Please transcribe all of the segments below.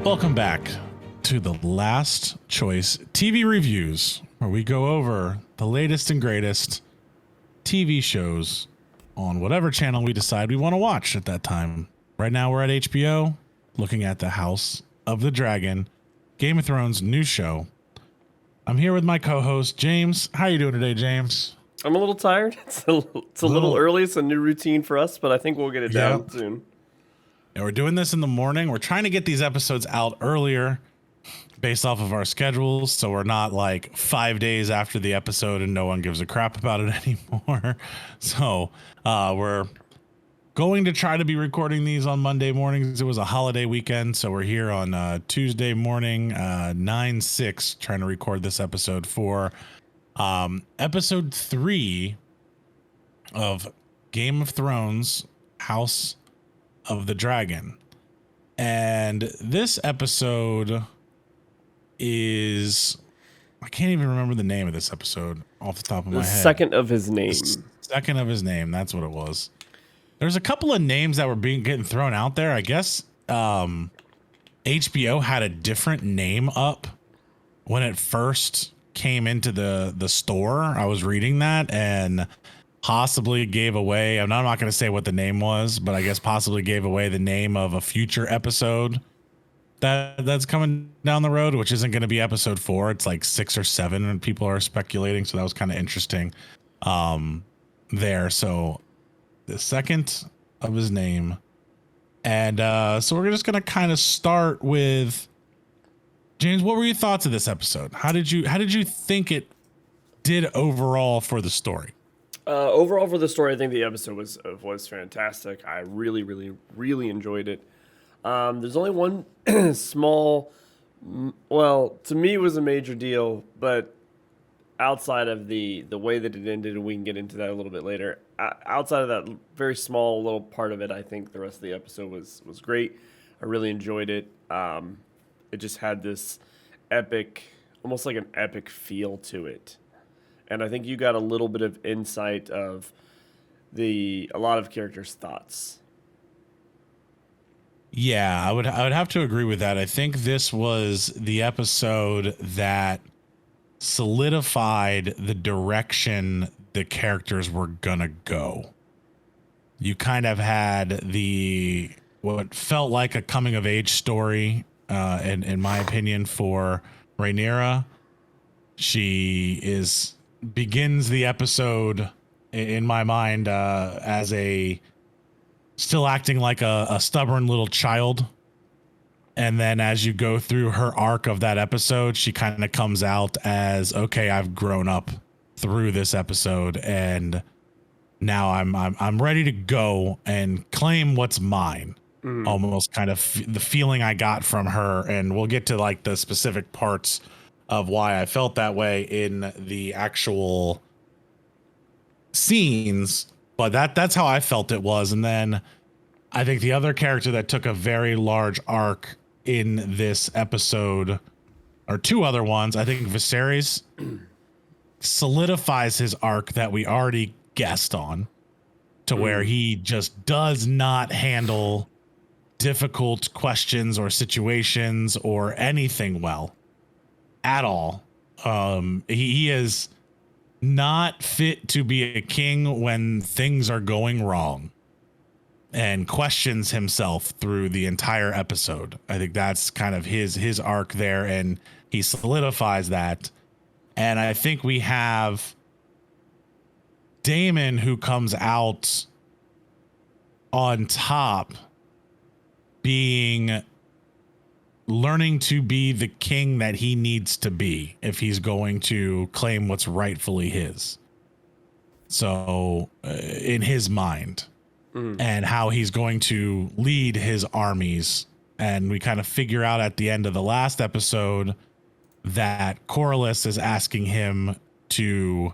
Welcome back to the Last Choice TV Reviews, where we go over the latest and greatest TV shows on whatever channel we decide we want to watch at that time. Right now we're at HBO, looking at the House of the Dragon, Game of Thrones new show. I'm here with my co-host, James. How are you doing today, James? I'm a little tired. It's a little early. It's a new routine for us, but I think we'll get it down soon. And we're doing this in the morning. We're trying to get these episodes out earlier based off of our schedules, so we're not like 5 days after the episode and no one gives a crap about it anymore. So we're going to try to be recording these on Monday mornings. It was a holiday weekend, so we're here on Tuesday morning, 9/6, trying to record this episode for episode 3 of Game of Thrones, House of the Dragon. And this episode is, I can't even remember the name of this episode off the top of my head. Second of his name. Second of his name, that's what it was. There's a couple of names that were getting thrown out there. I guess HBO had a different name up when it first came into the store. I was reading that and possibly gave away, I'm not going to say what the name was, but I guess possibly gave away the name of a future episode that's coming down the road, which isn't going to be episode 4. It's like 6 or 7 and people are speculating. So that was kind of interesting there. So the second of his name. And so we're just going to kind of start with James. What were your thoughts of this episode? How did you think it did overall for the story? Overall for the story, I think the episode was fantastic. I really, really, really enjoyed it. There's only one small, well, to me it was a major deal, but outside of the way that it ended, and we can get into that a little bit later, outside of that very small little part of it, I think the rest of the episode was great. I really enjoyed it. It just had this epic, almost like an epic feel to it. And I think you got a little bit of insight of a lot of characters' thoughts. Yeah, I would have to agree with that. I think this was the episode that solidified the direction the characters were gonna go. You kind of had what felt like a coming of age story, in my opinion, for Rhaenyra. She begins the episode in my mind as still acting like a stubborn little child, and then as you go through her arc of that episode, she kind of comes out as, okay, I've grown up through this episode and now I'm ready to go and claim what's mine. Almost kind of the feeling I got from her, and we'll get to like the specific parts of why I felt that way in the actual scenes, but that's how I felt it was. And then I think the other character that took a very large arc in this episode, or two other ones, I think Viserys solidifies his arc that we already guessed on, to where he just does not handle difficult questions or situations or anything well at all. He is not fit to be a king when things are going wrong, and questions himself through the entire episode. I think that's kind of his arc there, and he solidifies that. And I think we have Daemon, who comes out on top, learning to be the king that he needs to be if he's going to claim what's rightfully his. So in his mind, and how he's going to lead his armies. And we kind of figure out at the end of the last episode that Corlys is asking him to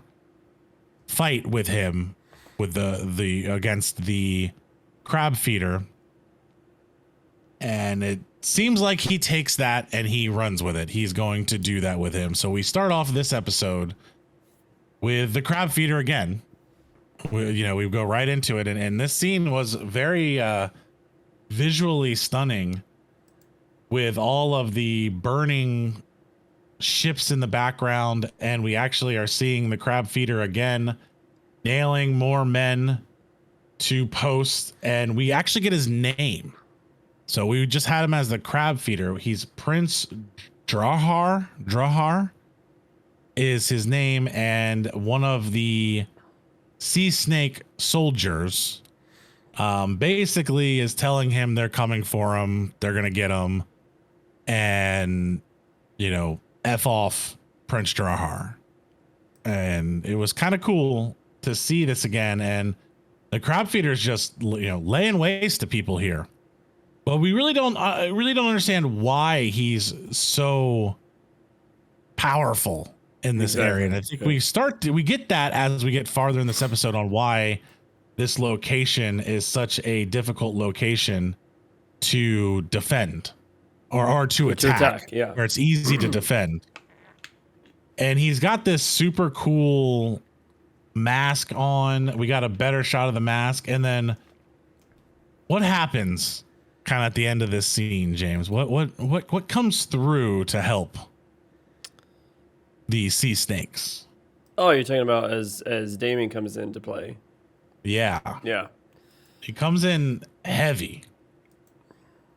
fight with him with the against the Crabfeeder. And it seems like he takes that and he runs with it. He's going to do that with him. So we start off this episode with the Crabfeeder again. We go right into it. And this scene was very visually stunning with all of the burning ships in the background, and we actually are seeing the Crabfeeder again, nailing more men to post, and we actually get his name. So we just had him as the Crabfeeder. He's Prince Drahar. Drahar is his name, and one of the sea snake soldiers basically is telling him they're coming for him, they're gonna get him, and F off Prince Drahar. And it was kind of cool to see this again, and the Crabfeeder is just laying waste to people here. But we really don't understand why he's so powerful in this area. And I think we get that as we get farther in this episode on why this location is such a difficult location to defend or to attack, where it's easy to defend. And he's got this super cool mask on. We got a better shot of the mask. And then what happens kind of at the end of this scene, James? What comes through to help the sea snakes? Oh, you're talking about as Daemon comes into play. Yeah. He comes in heavy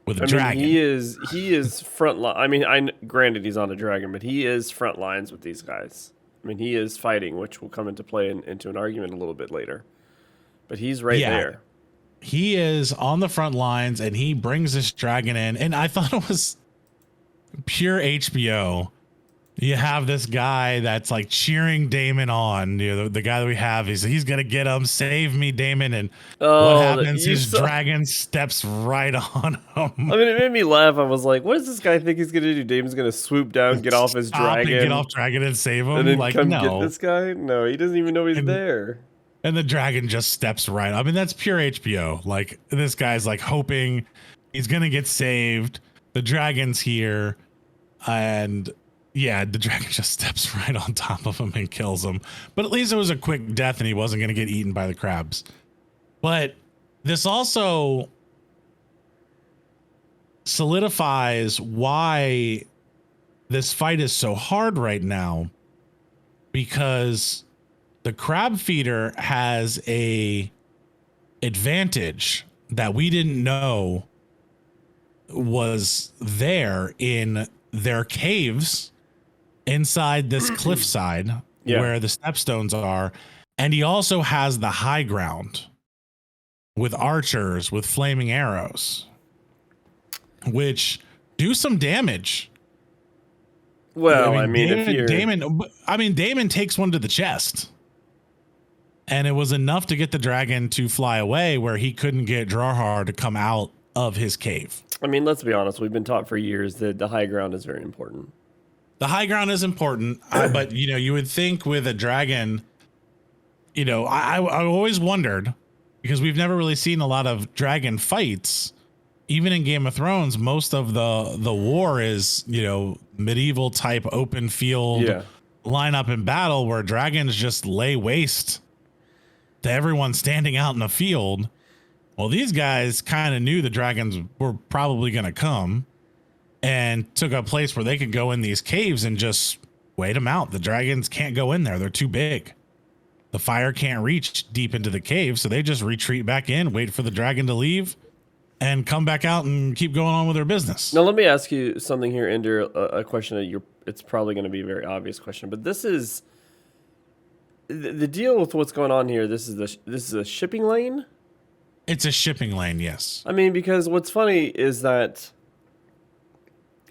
with a dragon. He is front line. I mean, granted he's on a dragon, but he is front lines with these guys. I mean, he is fighting, which will come into play into an argument a little bit later. But he's right there. He is on the front lines, and he brings this dragon in. And I thought it was pure HBO. You have this guy that's like cheering Daemon on. The guy that we have, he's gonna get him. Save me, Daemon. And what happens? His dragon steps right on him. I mean, it made me laugh. I was like, what does this guy think he's gonna do? Daemon's gonna swoop down, get off his dragon, get off dragon, and save him. And then like, come no. get this guy? No, he doesn't even know he's there. And the dragon just steps right. I mean, that's pure HBO. Like, this guy's like hoping he's gonna get saved. The dragon's here, and yeah, the dragon just steps right on top of him and kills him. But at least it was a quick death and he wasn't going to get eaten by the crabs. But this also solidifies why this fight is so hard right now, because the Crabfeeder has a advantage that we didn't know was there in their caves inside this cliffside where the Stepstones are. And he also has the high ground with archers with flaming arrows, which do some damage. Well, I mean, Daemon takes one to the chest, and it was enough to get the dragon to fly away, where he couldn't get Drahar to come out of his cave. I mean, let's be honest. We've been taught for years that the high ground is very important. The high ground is important, but you would think with a dragon, I always wondered, because we've never really seen a lot of dragon fights. Even in Game of Thrones, most of the war is, medieval type open field lineup in battle, where dragons just lay waste to everyone standing out in the field. Well, these guys kind of knew the dragons were probably going to come, and took a place where they could go in these caves and just wait them out. The dragons can't go in there. They're too big. The fire can't reach deep into the cave, so they just retreat back in, wait for the dragon to leave, and come back out and keep going on with their business. Now, let me ask you something here, Ender, a question that it's probably going to be a very obvious question, but this is the deal with what's going on here. This is a shipping lane? It's a shipping lane, yes. I mean, because what's funny is that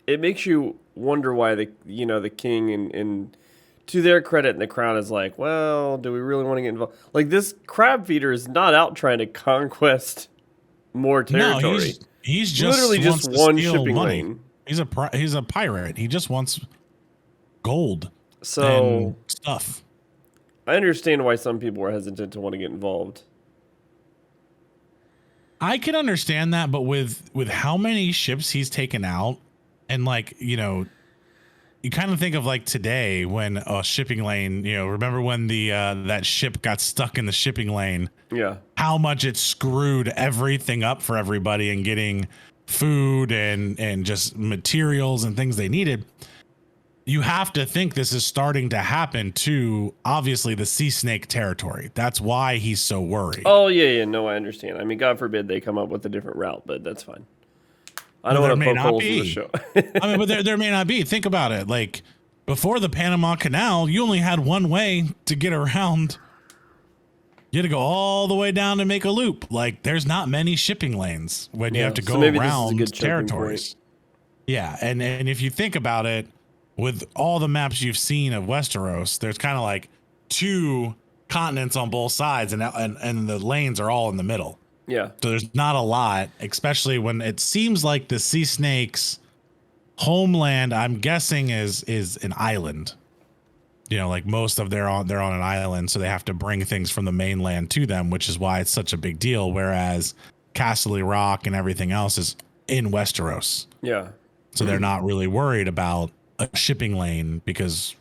it makes you wonder why the king and to their credit and the crown is like, well, do we really want to get involved? Like, this Crabfeeder is not out trying to conquest more territory. No, he's just literally just one shipping money. lane. He's a pirate. He just wants gold and stuff. I understand why some people are hesitant to want to get involved. I can understand that, but with how many ships he's taken out, and you kind of think of like today when a shipping lane, remember when the that ship got stuck in the shipping lane? Yeah. How much it screwed everything up for everybody, and getting food and just materials and things they needed. You have to think this is starting to happen to obviously the sea snake territory. That's why he's so worried. Oh yeah, no, I understand. I mean, God forbid they come up with a different route, but that's fine. I don't want to poke holes in the show. I mean, but there may not be. Think about it. Like before the Panama Canal, you only had one way to get around. You had to go all the way down to make a loop. Like there's not many shipping lanes when you have to go around territories. Yeah, and if you think about it, with all the maps you've seen of Westeros, there's kind of like two continents on both sides, and the lanes are all in the middle. Yeah. So there's not a lot, especially when it seems like the sea snakes' homeland, I'm guessing, is an island. You know, like most of they're on an island, so they have to bring things from the mainland to them, which is why it's such a big deal. Whereas Casterly Rock and everything else is in Westeros. Yeah. So they're not really worried about a shipping lane because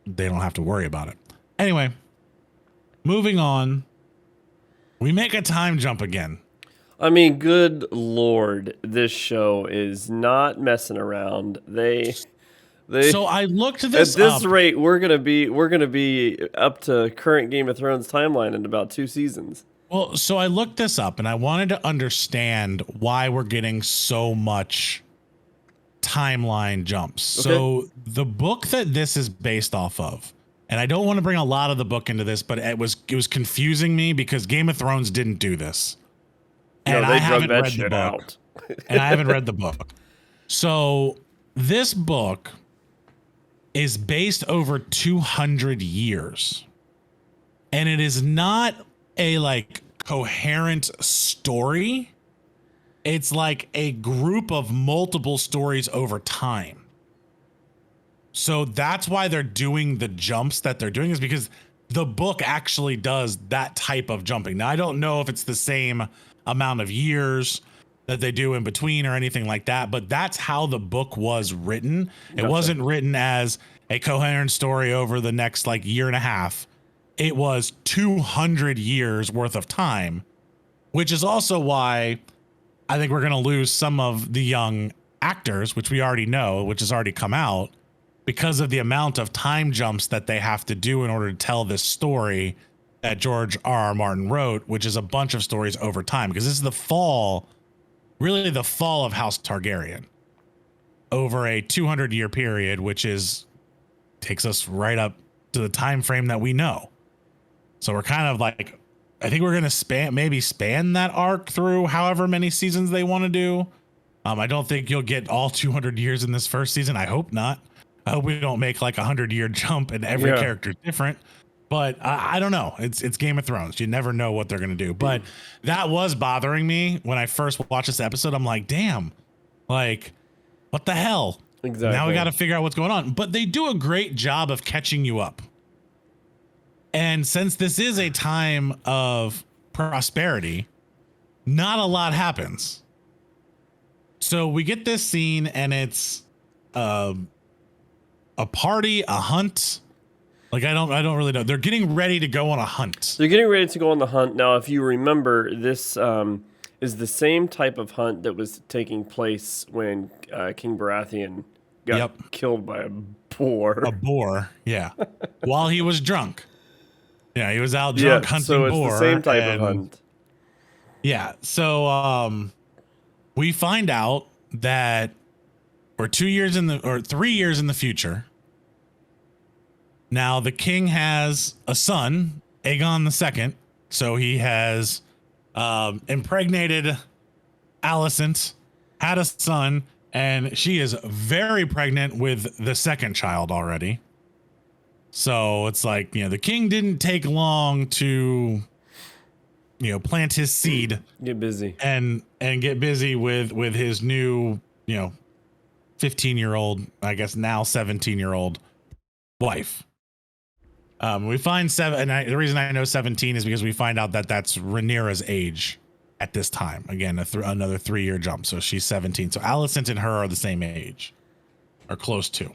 they don't have to worry about it. Anyway, moving on. We make a time jump again. I mean, good Lord, this show is not messing around. They So I looked this at this up. rate, we're gonna be up to current Game of Thrones timeline in about 2 seasons. Well, so I looked this up and I wanted to understand why we're getting so much timeline jumps. Okay. So the book that this is based off of, and I don't want to bring a lot of the book into this, but it was confusing me because Game of Thrones didn't do this. And No, they I drug haven't that read the shit book. out. And I haven't read the book. So this book is based over 200 years. And it is not a like coherent story. It's like a group of multiple stories over time. So that's why they're doing the jumps that they're doing, is because the book actually does that type of jumping. Now, I don't know if it's the same amount of years that they do in between or anything like that, but that's how the book was written. It wasn't written as a coherent story over the next like year and a half. It was 200 years worth of time, which is also why I think we're going to lose some of the young actors, which we already know, which has already come out, because of the amount of time jumps that they have to do in order to tell this story that George R.R. Martin wrote, which is a bunch of stories over time, because this is the fall of House Targaryen over a 200-year period, which takes us right up to the time frame that we know. So we're kind of like, I think we're going to span that arc through however many seasons they want to do. I don't think you'll get all 200 years in this first season. I hope not. I hope we don't make like 100-year jump and every character is different. But I don't know. It's Game of Thrones. You never know what they're going to do. But that was bothering me when I first watched this episode. I'm like, damn, like, what the hell? Exactly. Now we got to figure out what's going on. But they do a great job of catching you up. And since this is a time of prosperity, not a lot happens. So we get this scene and it's a party, a hunt. Like, I don't really know. They're getting ready to go on a hunt. They're getting ready to go on the hunt. Now, if you remember, this is the same type of hunt that was taking place when King Baratheon got killed by a boar. A boar, yeah. While he was drunk. Yeah, he was out drunk hunting boar. So it's the same type of hunt. Yeah, so we find out that we're 3 years in the future. Now the king has a son, Aegon II. So he has impregnated Alicent, had a son, and she is very pregnant with the second child already. So it's like, the king didn't take long to, plant his seed, get busy and get busy with his new, 15-year-old, I guess now 17-year-old wife. We find the reason I know 17 is because we find out that that's Rhaenyra's age at this time. Again, another 3-year jump. So she's 17. So Alicent and her are the same age, or close to.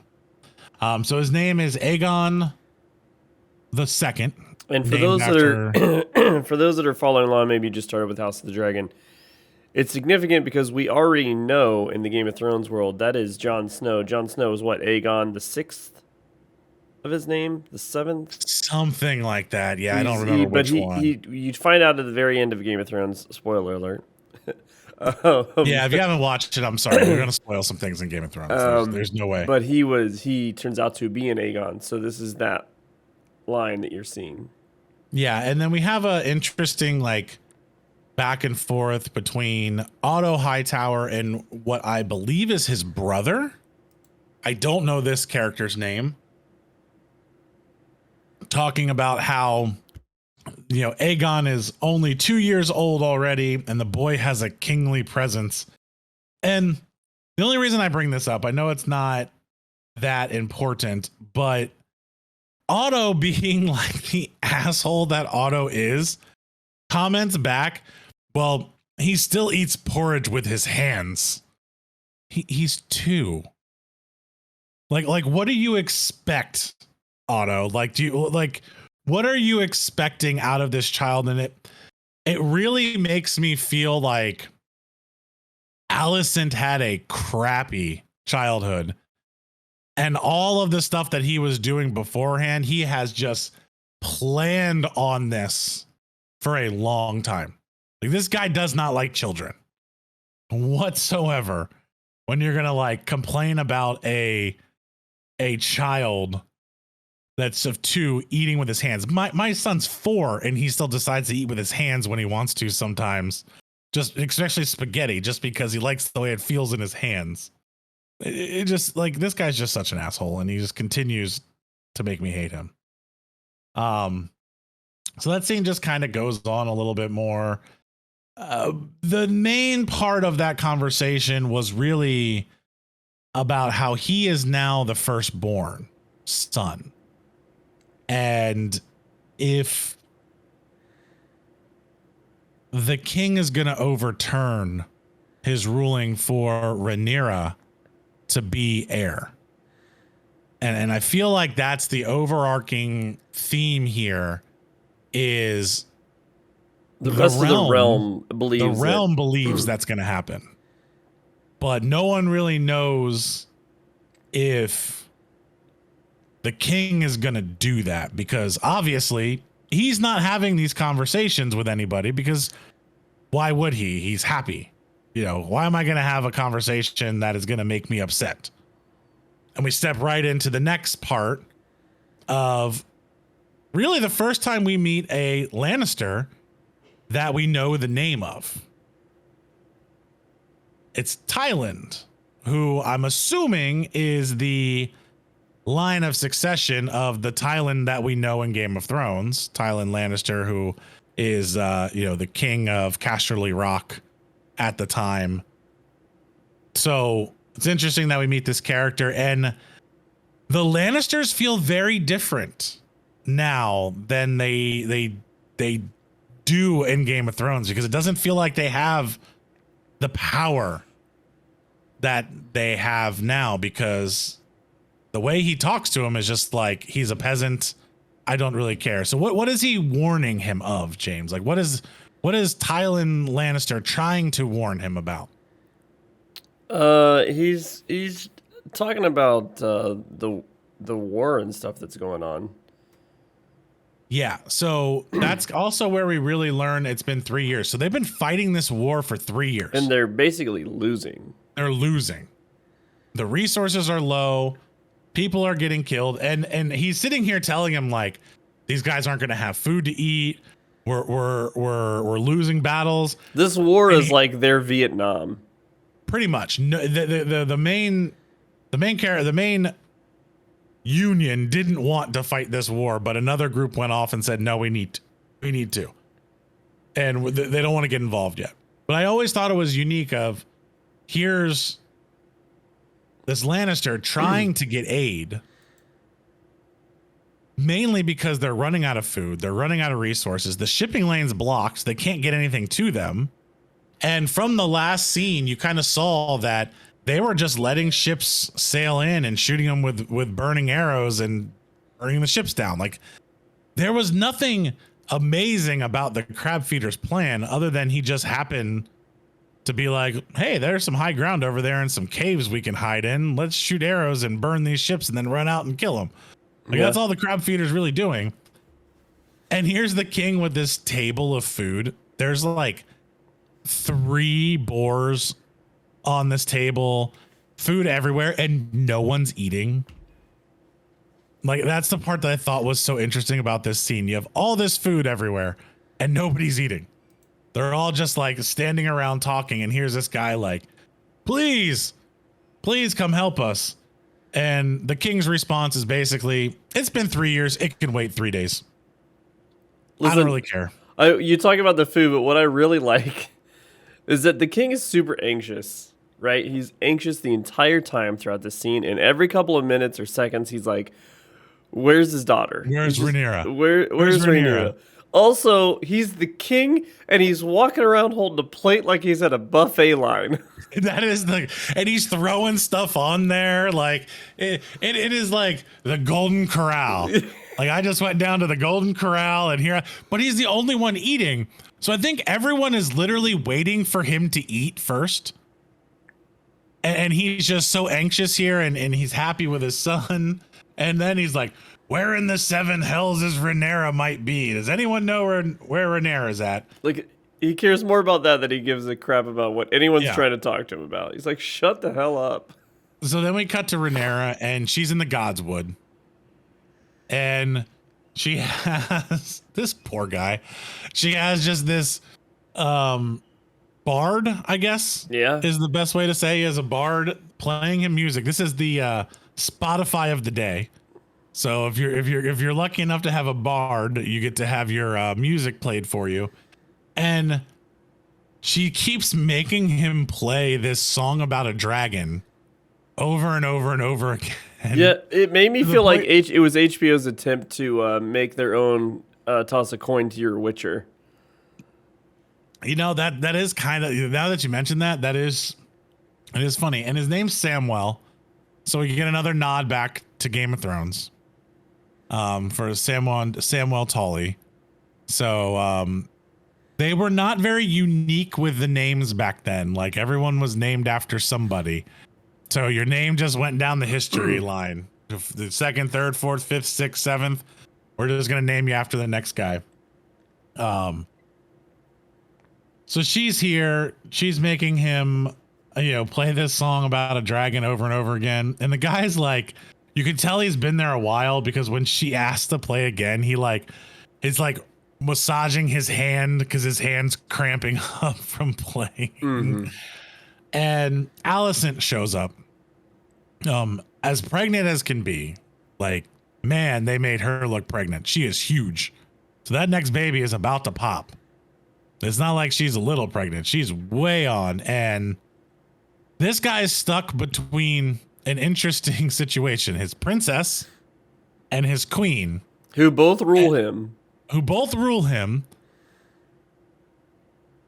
So his name is Aegon II. And for those that are following along, maybe you just started with House of the Dragon. It's significant because we already know in the Game of Thrones world that is Jon Snow. Jon Snow is what, Aegon the 6th of his name, the 7th. Something like that. Yeah, I don't remember which one. You find out at the very end of Game of Thrones. Spoiler alert. Yeah, if you haven't watched it, I'm sorry. We're gonna spoil some things in Game of Thrones. There's no way. But he turns out to be an Aegon. So this is that line that you're seeing. Yeah, and then we have a interesting like back and forth between Otto Hightower and what I believe is his brother. I don't know this character's name. Talking about how, you know, Aegon is only 2 years old already and the boy has a kingly presence. And the only reason I bring this up, I know it's not that important, but Otto, being like the asshole that Otto is, comments back, well, he still eats porridge with his hands. He's 2. Like, what do you expect, Otto? Like, what are you expecting out of this child? And it really makes me feel like Alicent had a crappy childhood, and all of the stuff that he was doing beforehand, he has just planned on this for a long time. Like, this guy does not like children whatsoever. When you're gonna like complain about a child that's of 2 eating with his hands. My son's 4 and he still decides to eat with his hands when he wants to sometimes. Just especially spaghetti, just because he likes the way it feels in his hands. It just like, this guy's just such an asshole, and he just continues to make me hate him. So that scene just kind of goes on a little bit more. The main part of that conversation was really about how he is now the firstborn son. And if the king is going to overturn his ruling for Rhaenyra to be heir. And I feel like that's the overarching theme here is the rest of the realm believes that's going to happen. But no one really knows if the king is going to do that, because obviously he's not having these conversations with anybody, because why would he? He's happy. You know, why am I going to have a conversation that is going to make me upset? And we step right into the next part of really the first time we meet a Lannister that we know the name of. It's Tywin, who I'm assuming is the line of succession of the Tywin that we know in Game of Thrones. Tywin Lannister, who is, the king of Casterly Rock at the time. So it's interesting that we meet this character, and the Lannisters feel very different now than they do in Game of Thrones, because it doesn't feel like they have the power that they have now, because the way he talks to him is just like, he's a peasant. I don't really care. So what is he warning him of, James? Like, what is Tywin Lannister trying to warn him about? He's talking about the war and stuff that's going on. Yeah, so that's also where we really learn it's been 3 years. So they've been fighting this war for 3 years. And they're basically losing. They're losing. The resources are low. People are getting killed. And he's sitting here telling him, like, these guys aren't going to have food to eat. We're losing battles. This war is like their Vietnam. Pretty much. No, the main union didn't want to fight this war, but another group went off and said, no, we need to. And they don't want to get involved yet. But I always thought it was unique of, here's this Lannister trying to get aid, mainly because they're running out of food. They're running out of resources. The shipping lane's blocked. They can't get anything to them. And from the last scene, you kind of saw that they were just letting ships sail in and shooting them with burning arrows and burning the ships down. Like, there was nothing amazing about the Crabfeeder's plan, other than he just happened to be like, hey, there's some high ground over there and some caves we can hide in. Let's shoot arrows and burn these ships and then run out and kill them. Like, that's all the Crabfeeder's really doing. And here's the king with this table of food. There's like 3 boars on this table, food everywhere, and no one's eating. Like, that's the part that I thought was so interesting about this scene. You have all this food everywhere and nobody's eating. They're all just like standing around talking, and here's this guy like, please come help us. And the king's response is basically, it's been 3 years. It can wait 3 days. Listen, I don't really care. You talk about the food, but what I really like is that the king is super anxious, right? He's anxious the entire time throughout the scene. And every couple of minutes or seconds, he's like, where's his daughter? Where's Rhaenyra? Where's Rhaenyra? Also, he's the king, and he's walking around holding a plate like he's at a buffet line. That is and he's throwing stuff on there. Like, it is like the Golden Corral. Like, I just went down to the Golden Corral and but he's the only one eating. So I think everyone is literally waiting for him to eat first. And he's just so anxious here, and he's happy with his son. And then he's like, where in the 7 hells is Rhaenyra might be? Does anyone know where Rhaenyra is at? Like, he cares more about that than he gives a crap about what anyone's trying to talk to him about. He's like, shut the hell up. So then we cut to Rhaenyra, and she's in the Godswood. And she has this poor guy. She has just this bard, I guess. Yeah. Is the best way to say, as a bard playing him music. This is the Spotify of the day. So if you're lucky enough to have a bard, you get to have your music played for you. And she keeps making him play this song about a dragon over and over and over again. Yeah, it made me feel like it was HBO's attempt to make their own toss a coin to your Witcher. You know, that is kind of, now that you mentioned that, it is funny. And his name's Samwell. So we can get another nod back to Game of Thrones. For Samwell Tully. So they were not very unique with the names back then. Like, everyone was named after somebody. So your name just went down the history line. The 2nd, 3rd, 4th, 5th, 6th, 7th. We're just gonna name you after the next guy. So she's here. She's making him, play this song about a dragon over and over again. And the guy's like, you can tell he's been there a while, because when she asked to play again, it's like massaging his hand because his hand's cramping up from playing. Mm-hmm. And Alicent shows up, as pregnant as can be. Like, man, they made her look pregnant. She is huge. So that next baby is about to pop. It's not like she's a little pregnant. She's way on. And this guy is stuck between an interesting situation: his princess and his queen, who both rule him.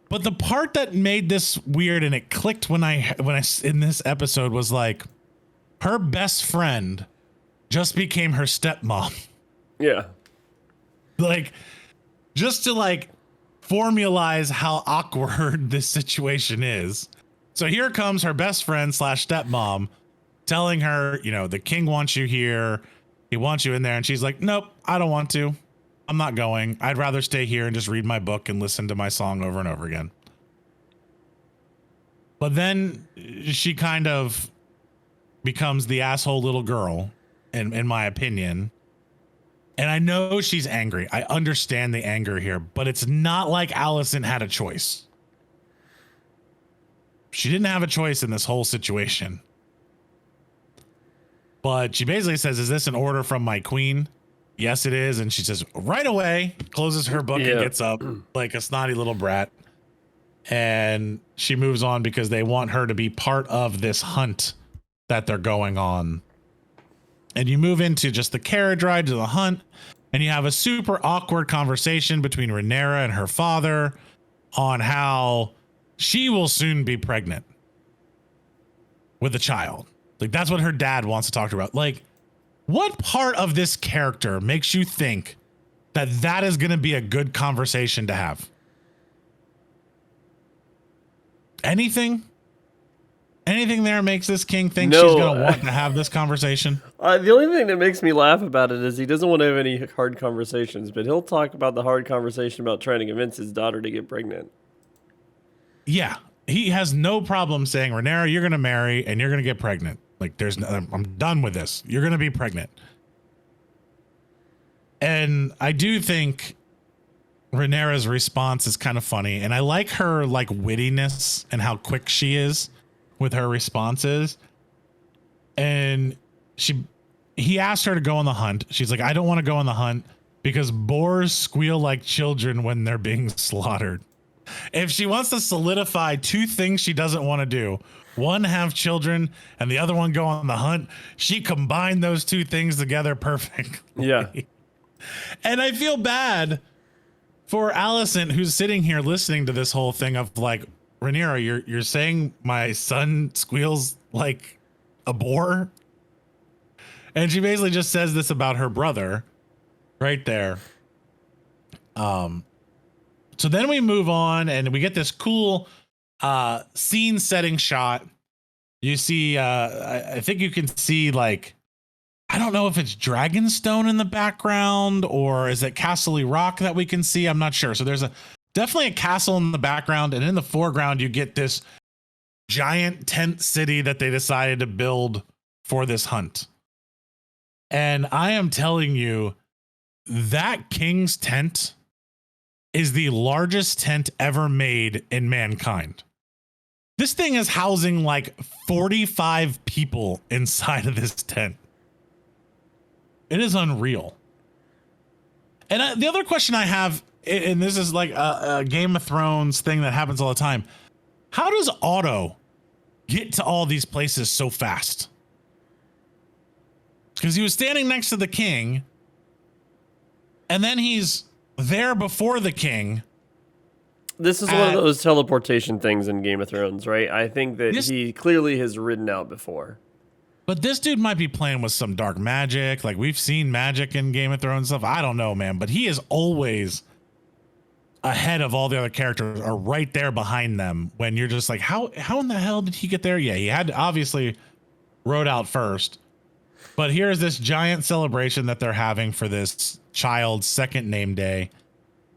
But the part that made this weird, and it clicked when I in this episode, was like, her best friend just became her stepmom. Yeah. Like, just to like formalize how awkward this situation is. So here comes her best friend / stepmom telling her, the king wants you here. He wants you in there. And she's like, nope, I don't want to. I'm not going. I'd rather stay here and just read my book and listen to my song over and over again. But then she kind of becomes the asshole little girl, in my opinion. And I know she's angry. I understand the anger here, but it's not like Alicent had a choice. She didn't have a choice in this whole situation. But she basically says, is this an order from my queen? Yes, it is. And she says, right away, closes her book and gets up like a snotty little brat. And she moves on because they want her to be part of this hunt that they're going on. And you move into just the carriage ride to the hunt, and you have a super awkward conversation between Rhaenyra and her father on how she will soon be pregnant with a child. Like, that's what her dad wants to talk to her about. Like, what part of this character makes you think that is going to be a good conversation to have? Anything? Anything there makes this king think No, she's going to want to have this conversation? The only thing that makes me laugh about it is he doesn't want to have any hard conversations, but he'll talk about the hard conversation about trying to convince his daughter to get pregnant. Yeah. He has no problem saying, Rhaenyra, you're going to marry and you're going to get pregnant. Like, I'm done with this. You're going to be pregnant. And I do think Rhaenyra's response is kind of funny. And I like her, like, wittiness and how quick she is with her responses. And he asked her to go on the hunt. She's like, I don't want to go on the hunt because boars squeal like children when they're being slaughtered. If she wants to solidify two things she doesn't want to do, one, have children, and the other one, go on the hunt, she combined those two things together perfectly. Yeah. And I feel bad for Alicent, who's sitting here listening to this whole thing of like, Rhaenyra, you're saying my son squeals like a boar? And she basically just says this about her brother right there. So then we move on and we get this cool scene setting shot. You see, I think you can see, like, I don't know if it's Dragonstone in the background or is it Casterly Rock that we can see? I'm not sure. So there's definitely a castle in the background, and in the foreground you get this giant tent city that they decided to build for this hunt. And I am telling you, that king's tent is the largest tent ever made in mankind. This thing is housing like 45 people inside of this tent. It is unreal. And the other question I have, and this is like a Game of Thrones thing that happens all the time. How does Otto get to all these places so fast? Because he was standing next to the king, and then he's there before the king. This is one of those teleportation things in Game of Thrones, right? I think that he clearly has ridden out before. But this dude might be playing with some dark magic. Like, we've seen magic in Game of Thrones stuff. I don't know, man. But he is always ahead of all the other characters, or right there behind them, when you're just like, how in the hell did he get there? Yeah, he had obviously rode out first. But here's this giant celebration that they're having for this child's second name day.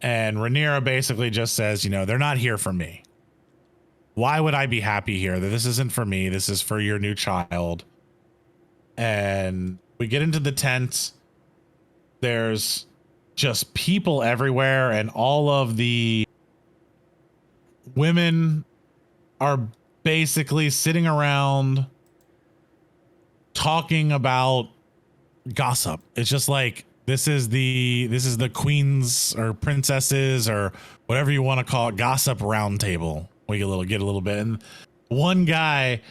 And Rhaenyra basically just says, you know, they're not here for me. Why would I be happy here? This isn't for me. This is for your new child. And we get into the tent. There's just people everywhere. And all of the women are basically sitting around talking about gossip. It's just like, this is the queens or princesses or whatever you want to call it, gossip round table. We get a little bit, and one guy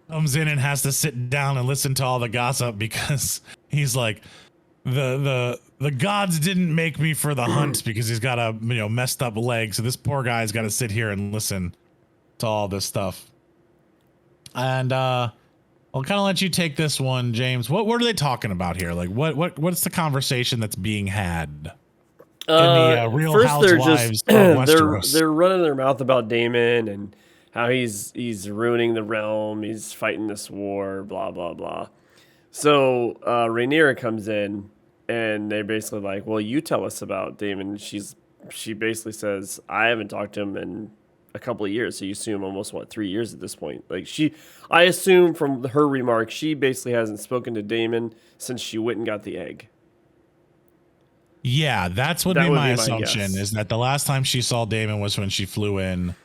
comes in and has to sit down and listen to all the gossip because he's like, the gods didn't make me for the hunt because he's got a messed up leg, so this poor guy's got to sit here and listen to all this stuff. And I'll kind of let you take this one, James. What are they talking about here? Like, what's the conversation that's being had in the Real first Housewives of Westeros? They're running their mouth about Daemon and how he's ruining the realm. He's fighting this war, blah blah blah. So Rhaenyra comes in and they're basically like, "Well, you tell us about Daemon." She basically says, "I haven't talked to him in a couple of years." So you assume almost 3 years at this point. Like, I assume from her remarks, she basically hasn't spoken to Daemon since she went and got the egg. Yeah, that would be my assumption, is that the last time she saw Daemon was when she flew in.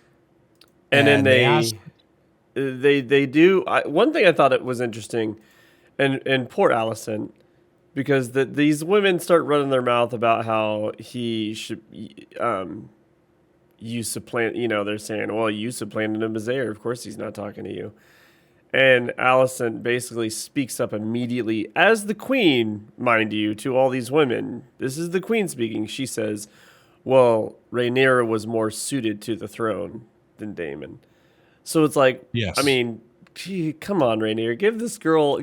And then they do. One thing I thought it was interesting, and poor Alicent, because these women start running their mouth about how he should you supplant, they're saying, well, you supplanted him as heir. Of course he's not talking to you. And Alicent basically speaks up immediately as the queen, mind you, to all these women. This is the queen speaking. She says, well, Rhaenyra was more suited to the throne than Daemon. So it's like, yes. I mean, gee, come on, Rhaenyra, give this girl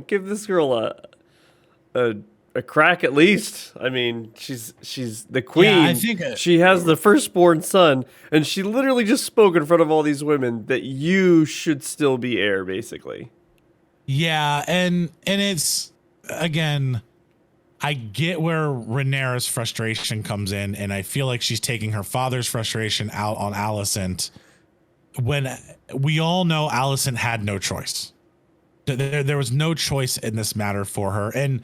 a a crack at least. I mean, she's the queen. Yeah, I think she has the firstborn son, and she literally just spoke in front of all these women that you should still be heir, basically. yeah, and it's again, I get where Rhaenyra's frustration comes in, and I feel like she's taking her father's frustration out on Alicent when we all know Alicent had no choice. There was no choice in this matter for her. And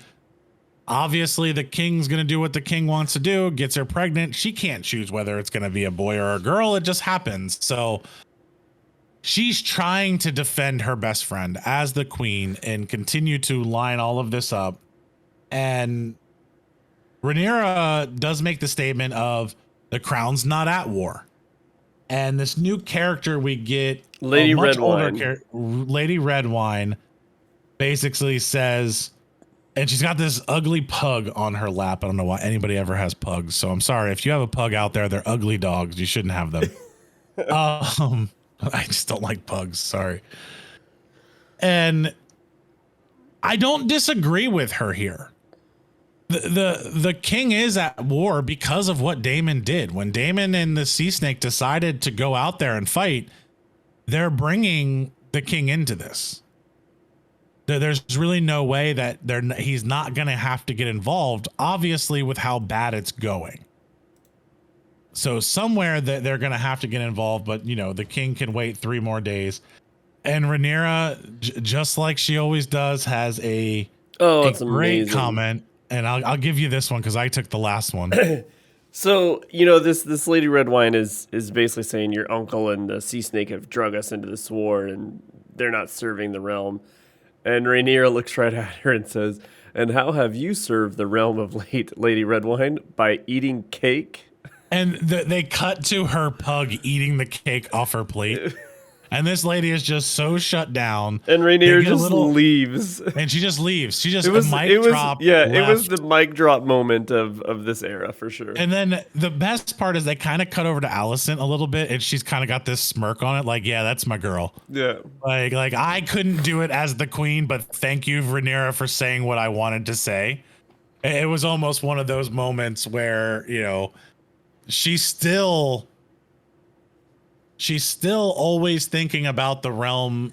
obviously the king's going to do what the king wants to do, gets her pregnant. She can't choose whether it's going to be a boy or a girl. It just happens. So she's trying to defend her best friend as the queen and continue to line all of this up. And Rhaenyra does make the statement of the crown's not at war. And this new character we get, Lady Redwine. Lady Redwine, basically says, and she's got this ugly pug on her lap. I don't know why anybody ever has pugs. So I'm sorry. If you have a pug out there, they're ugly dogs. You shouldn't have them. I just don't like pugs. Sorry. And I don't disagree with her here. The king is at war because of what Daemon did. When Daemon and the Sea Snake decided to go out there and fight, they're bringing the king into this. There's really no way that he's not going to have to get involved, obviously, with how bad it's going. So somewhere that they're going to have to get involved, but you know, the king can wait 3 more days. And Rhaenyra, just like she always does, has a it's great amazing. comment. And I'll give you this one because I took the last one. So, you know, this Lady Redwine is basically saying your uncle and the Sea Snake have drug us into this war and they're not serving the realm. And Rhaenyra looks right at her and says, and how have you served the realm of Lady Redwine? By eating cake? And they cut to her pug eating the cake off her plate. And this lady is just so shut down. And Rhaenyra just leaves. And she just leaves. She just it was drop. Yeah, left. it was the mic drop moment of this era for sure. And then the best part is they kind of cut over to Alicent a little bit, and she's kind of got this smirk on it, like, yeah, that's my girl. Yeah. Like I couldn't do it as the queen, but thank you, Rhaenyra, for saying what I wanted to say. It was almost one of those moments where, you know, she's still always thinking about the realm,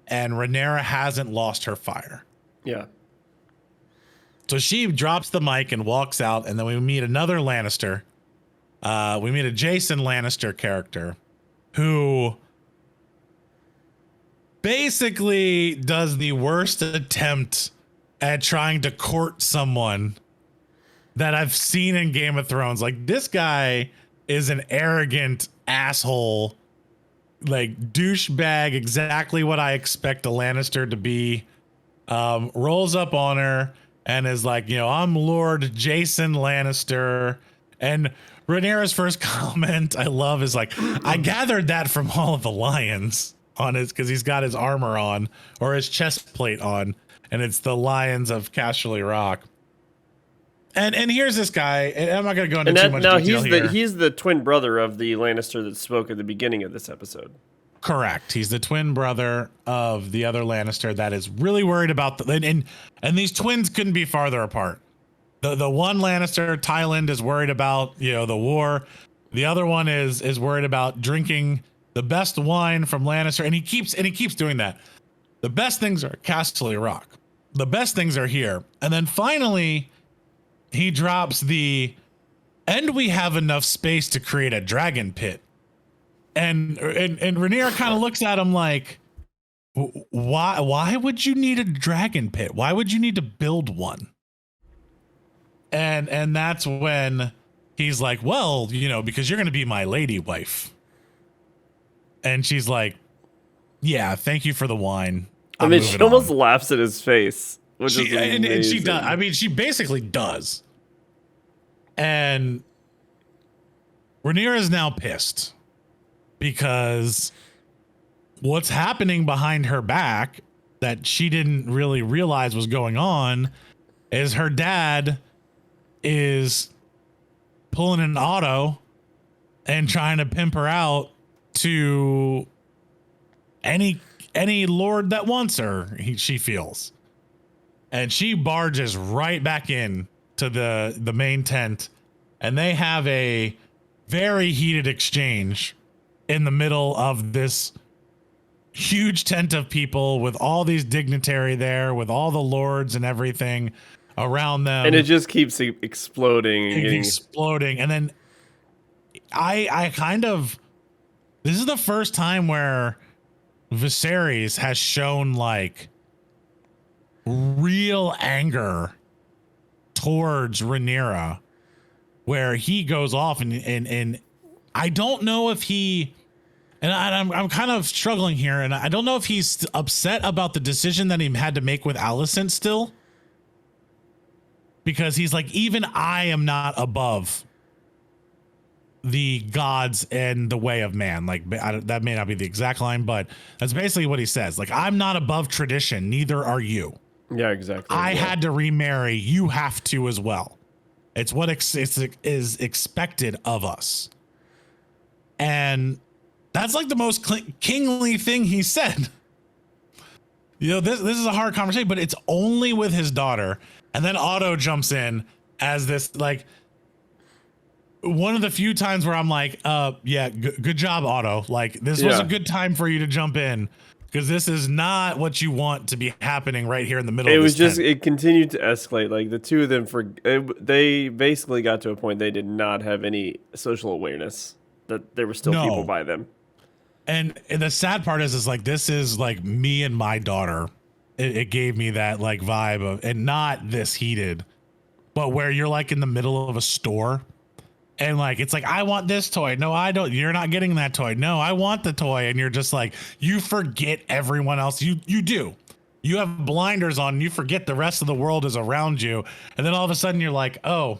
and Rhaenyra hasn't lost her fire. Yeah. So she drops the mic and walks out, and then we meet another Lannister. We meet a Jason Lannister character who basically does the worst attempt at trying to court someone that I've seen in Game of Thrones. Like, this guy is an arrogant asshole, like douchebag, exactly what I expect a Lannister to be. Rolls up on her and is like, you know, I'm Lord Jason Lannister. And Rhaenyra's first comment I love is like, I gathered that from all of the lions on his, because he's got his armor on, or his chest plate on, and it's the lions of Casterly Rock. And here's this guy, and I'm not going to go into too much detail here. He's the twin brother of the Lannister that spoke at the beginning of this episode. Correct. He's the twin brother of the other Lannister that is really worried about and these twins couldn't be farther apart. The one Lannister, Tyland, is worried about, you know, the war. The other one is worried about drinking the best wine from Lannister, and he keeps doing that. The best things are Casterly Rock. The best things are here. And then finally he drops and we have enough space to create a dragon pit. And Rhaenyra kind of looks at him like, why would you need a dragon pit? Why would you need to build one? And that's when he's like, well, you know, because you're going to be my lady wife. And she's like, yeah, thank you for the wine. I mean, she almost laughs at his face. Which is amazing. And she does. I mean, she basically does. And Rhaenyra is now pissed because what's happening behind her back that she didn't really realize was going on is her dad is pulling an Otto and trying to pimp her out to any lord that wants her, she feels. and she barges right back in to the main tent, and they have a very heated exchange in the middle of this huge tent of people with all these dignitary there, with all the lords and everything around them, and it just keeps exploding and getting exploding. And then I kind of, this is the first time where Viserys has shown like real anger towards Rhaenyra, where he goes off and I don't know if he, and I'm kind of struggling here, and I don't know if he's upset about the decision that he had to make with Alicent still, because he's like, even I am not above the gods and the way of man. Like, that may not be the exact line, but that's basically what he says. Like, I'm not above tradition, neither are you. Yeah, exactly. I had to remarry. You have to as well. It's what is expected of us. And that's like the most kingly thing he said. You know, this is a hard conversation, but it's only with his daughter. And then Otto jumps in as this, like, one of the few times where I'm like, yeah, good job, Otto. Like, this was a good time for you to jump in, because this is not what you want to be happening right here in the middle of this tent. It continued to escalate. Like, the two of them, they basically got to a point they did not have any social awareness that there were still people by them. And the sad part is like, this is like me and my daughter. It gave me that like vibe of, and not this heated, but where you're like in the middle of a store. And like, it's like, I want this toy. No, I don't. You're not getting that toy. No, I want the toy. And you're just like, you forget everyone else. You do. You have blinders on and you forget the rest of the world is around you. And then all of a sudden you're like, oh,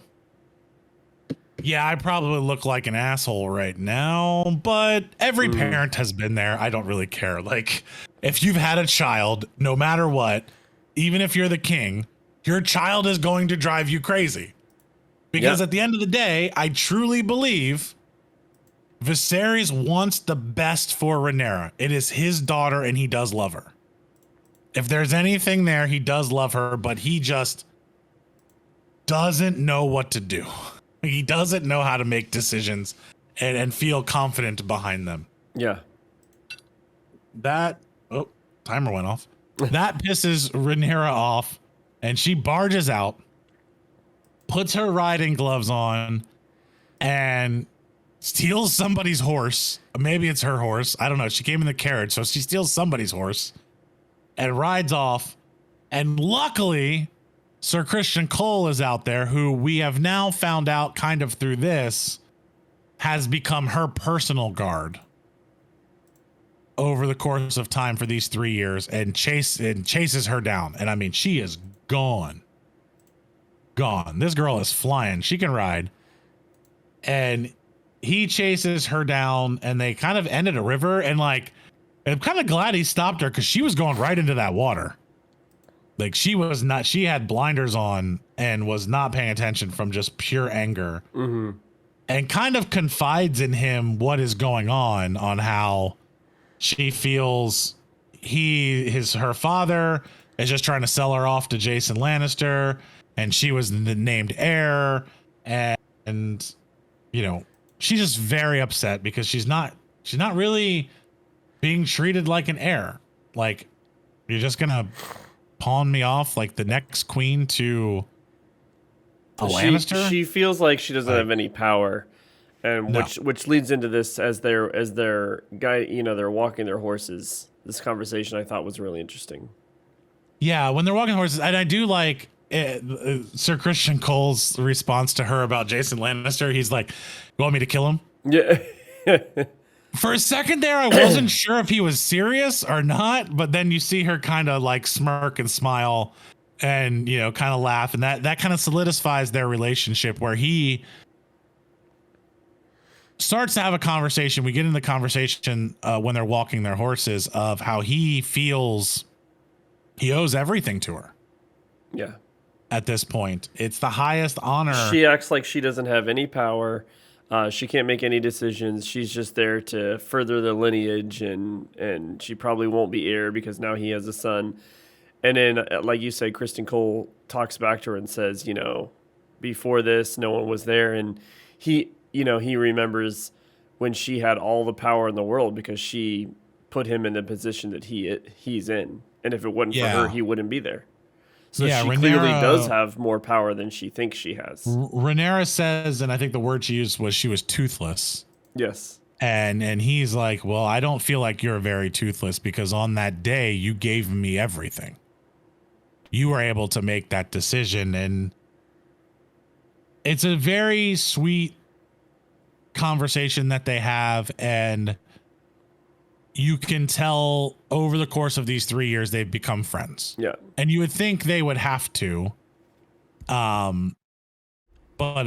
yeah, I probably look like an asshole right now, but every parent has been there. I don't really care. Like, if you've had a child, no matter what, even if you're the king, your child is going to drive you crazy. Because at the end of the day, I truly believe Viserys wants the best for Rhaenyra. It is his daughter, and he does love her. If there's anything there, he does love her, but he just doesn't know what to do. He doesn't know how to make decisions and feel confident behind them. Yeah. Timer went off. That pisses Rhaenyra off, and she barges out, puts her riding gloves on, and steals somebody's horse. Maybe it's her horse. I don't know. She came in the carriage, so she steals somebody's horse and rides off. And luckily, Sir Christian Cole is out there, who we have now found out kind of through this has become her personal guard over the course of time for these 3 years, and chases her down. And I mean, she is gone. This girl is flying. She can ride. And he chases her down, and they kind of end at a river. And like, I'm kind of glad he stopped her, because she was going right into that water. Like, she had blinders on and was not paying attention from just pure anger. Mm-hmm. And kind of confides in him what is going on how she feels her father is just trying to sell her off to Jason Lannister, and she was the named heir, and you know, she's just very upset because she's not really being treated like an heir. Like, you're just gonna pawn me off like the next queen to a Lannister? She feels like she doesn't have any power, and which leads into this as their guy, you know, they're walking their horses. This conversation I thought was really interesting. Yeah, when they're walking horses, and I do like Sir Christian Cole's response to her about Jason Lannister. He's like, "You want me to kill him?" Yeah. For a second there, I wasn't sure if he was serious or not, but then you see her kind of like smirk and smile and, you know, kind of laugh. And that kind of solidifies their relationship, where he starts to have a conversation. We get in the conversation when they're walking their horses of how he feels he owes everything to her. Yeah. At this point, it's the highest honor. She acts like she doesn't have any power. She can't make any decisions. She's just there to further the lineage, and she probably won't be heir because now he has a son. And then, like you said, Kristen Cole talks back to her and says, before this, no one was there. And he remembers when she had all the power in the world because she put him in the position that he's in. And if it wasn't for her, Yeah. he wouldn't be there. So Yeah, she clearly does Rhaenyra, have more power than she thinks she has. Rhaenyra says, and I think the word she used was she was toothless. Yes. And he's like, well, I don't feel like you're very toothless because on that day you gave me everything. You were able to make that decision, and it's a very sweet conversation that they have, and you can tell over the course of these 3 years they've become friends. Yeah. And you would think they would have to, but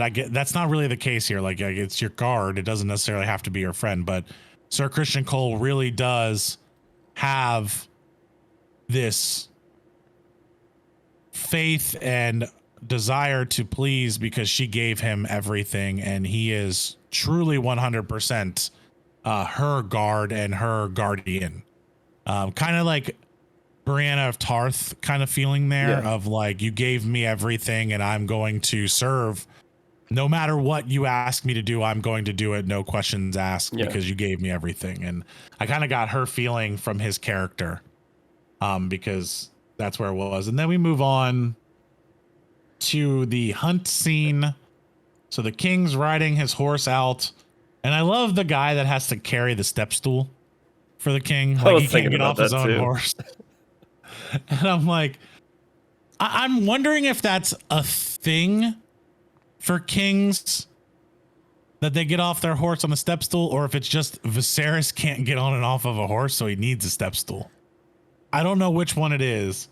I get that's not really the case here. Like it's your guard. It doesn't necessarily have to be your friend, but Sir Christian Cole really does have this faith and desire to please because she gave him everything, and he is truly 100% her guard and her guardian. Kind of like Brianna of Tarth kind of feeling there, of like, you gave me everything and I'm going to serve. No matter what you ask me to do, I'm going to do it. No questions asked because you gave me everything. And I kind of got her feeling from his character, because that's where it was. And then we move on to the hunt scene. So the king's riding his horse out, and I love the guy that has to carry the step stool for the king. Like, he can't get off his own horse. And I'm like, I'm wondering if that's a thing for kings, that they get off their horse on the step stool, or if it's just Viserys can't get on and off of a horse, so he needs a step stool. I don't know which one it is,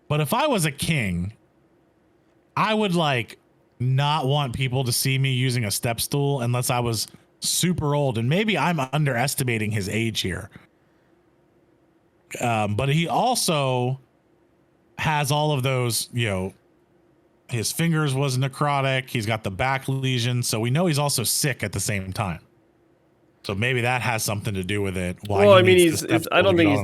but if I was a king, I would like not want people to see me using a step stool unless I was super old, and maybe I'm underestimating his age here. But he also has all of those, his fingers was necrotic. He's got the back lesion. So we know he's also sick at the same time. So maybe that has something to do with it. Well, I mean, I don't think he's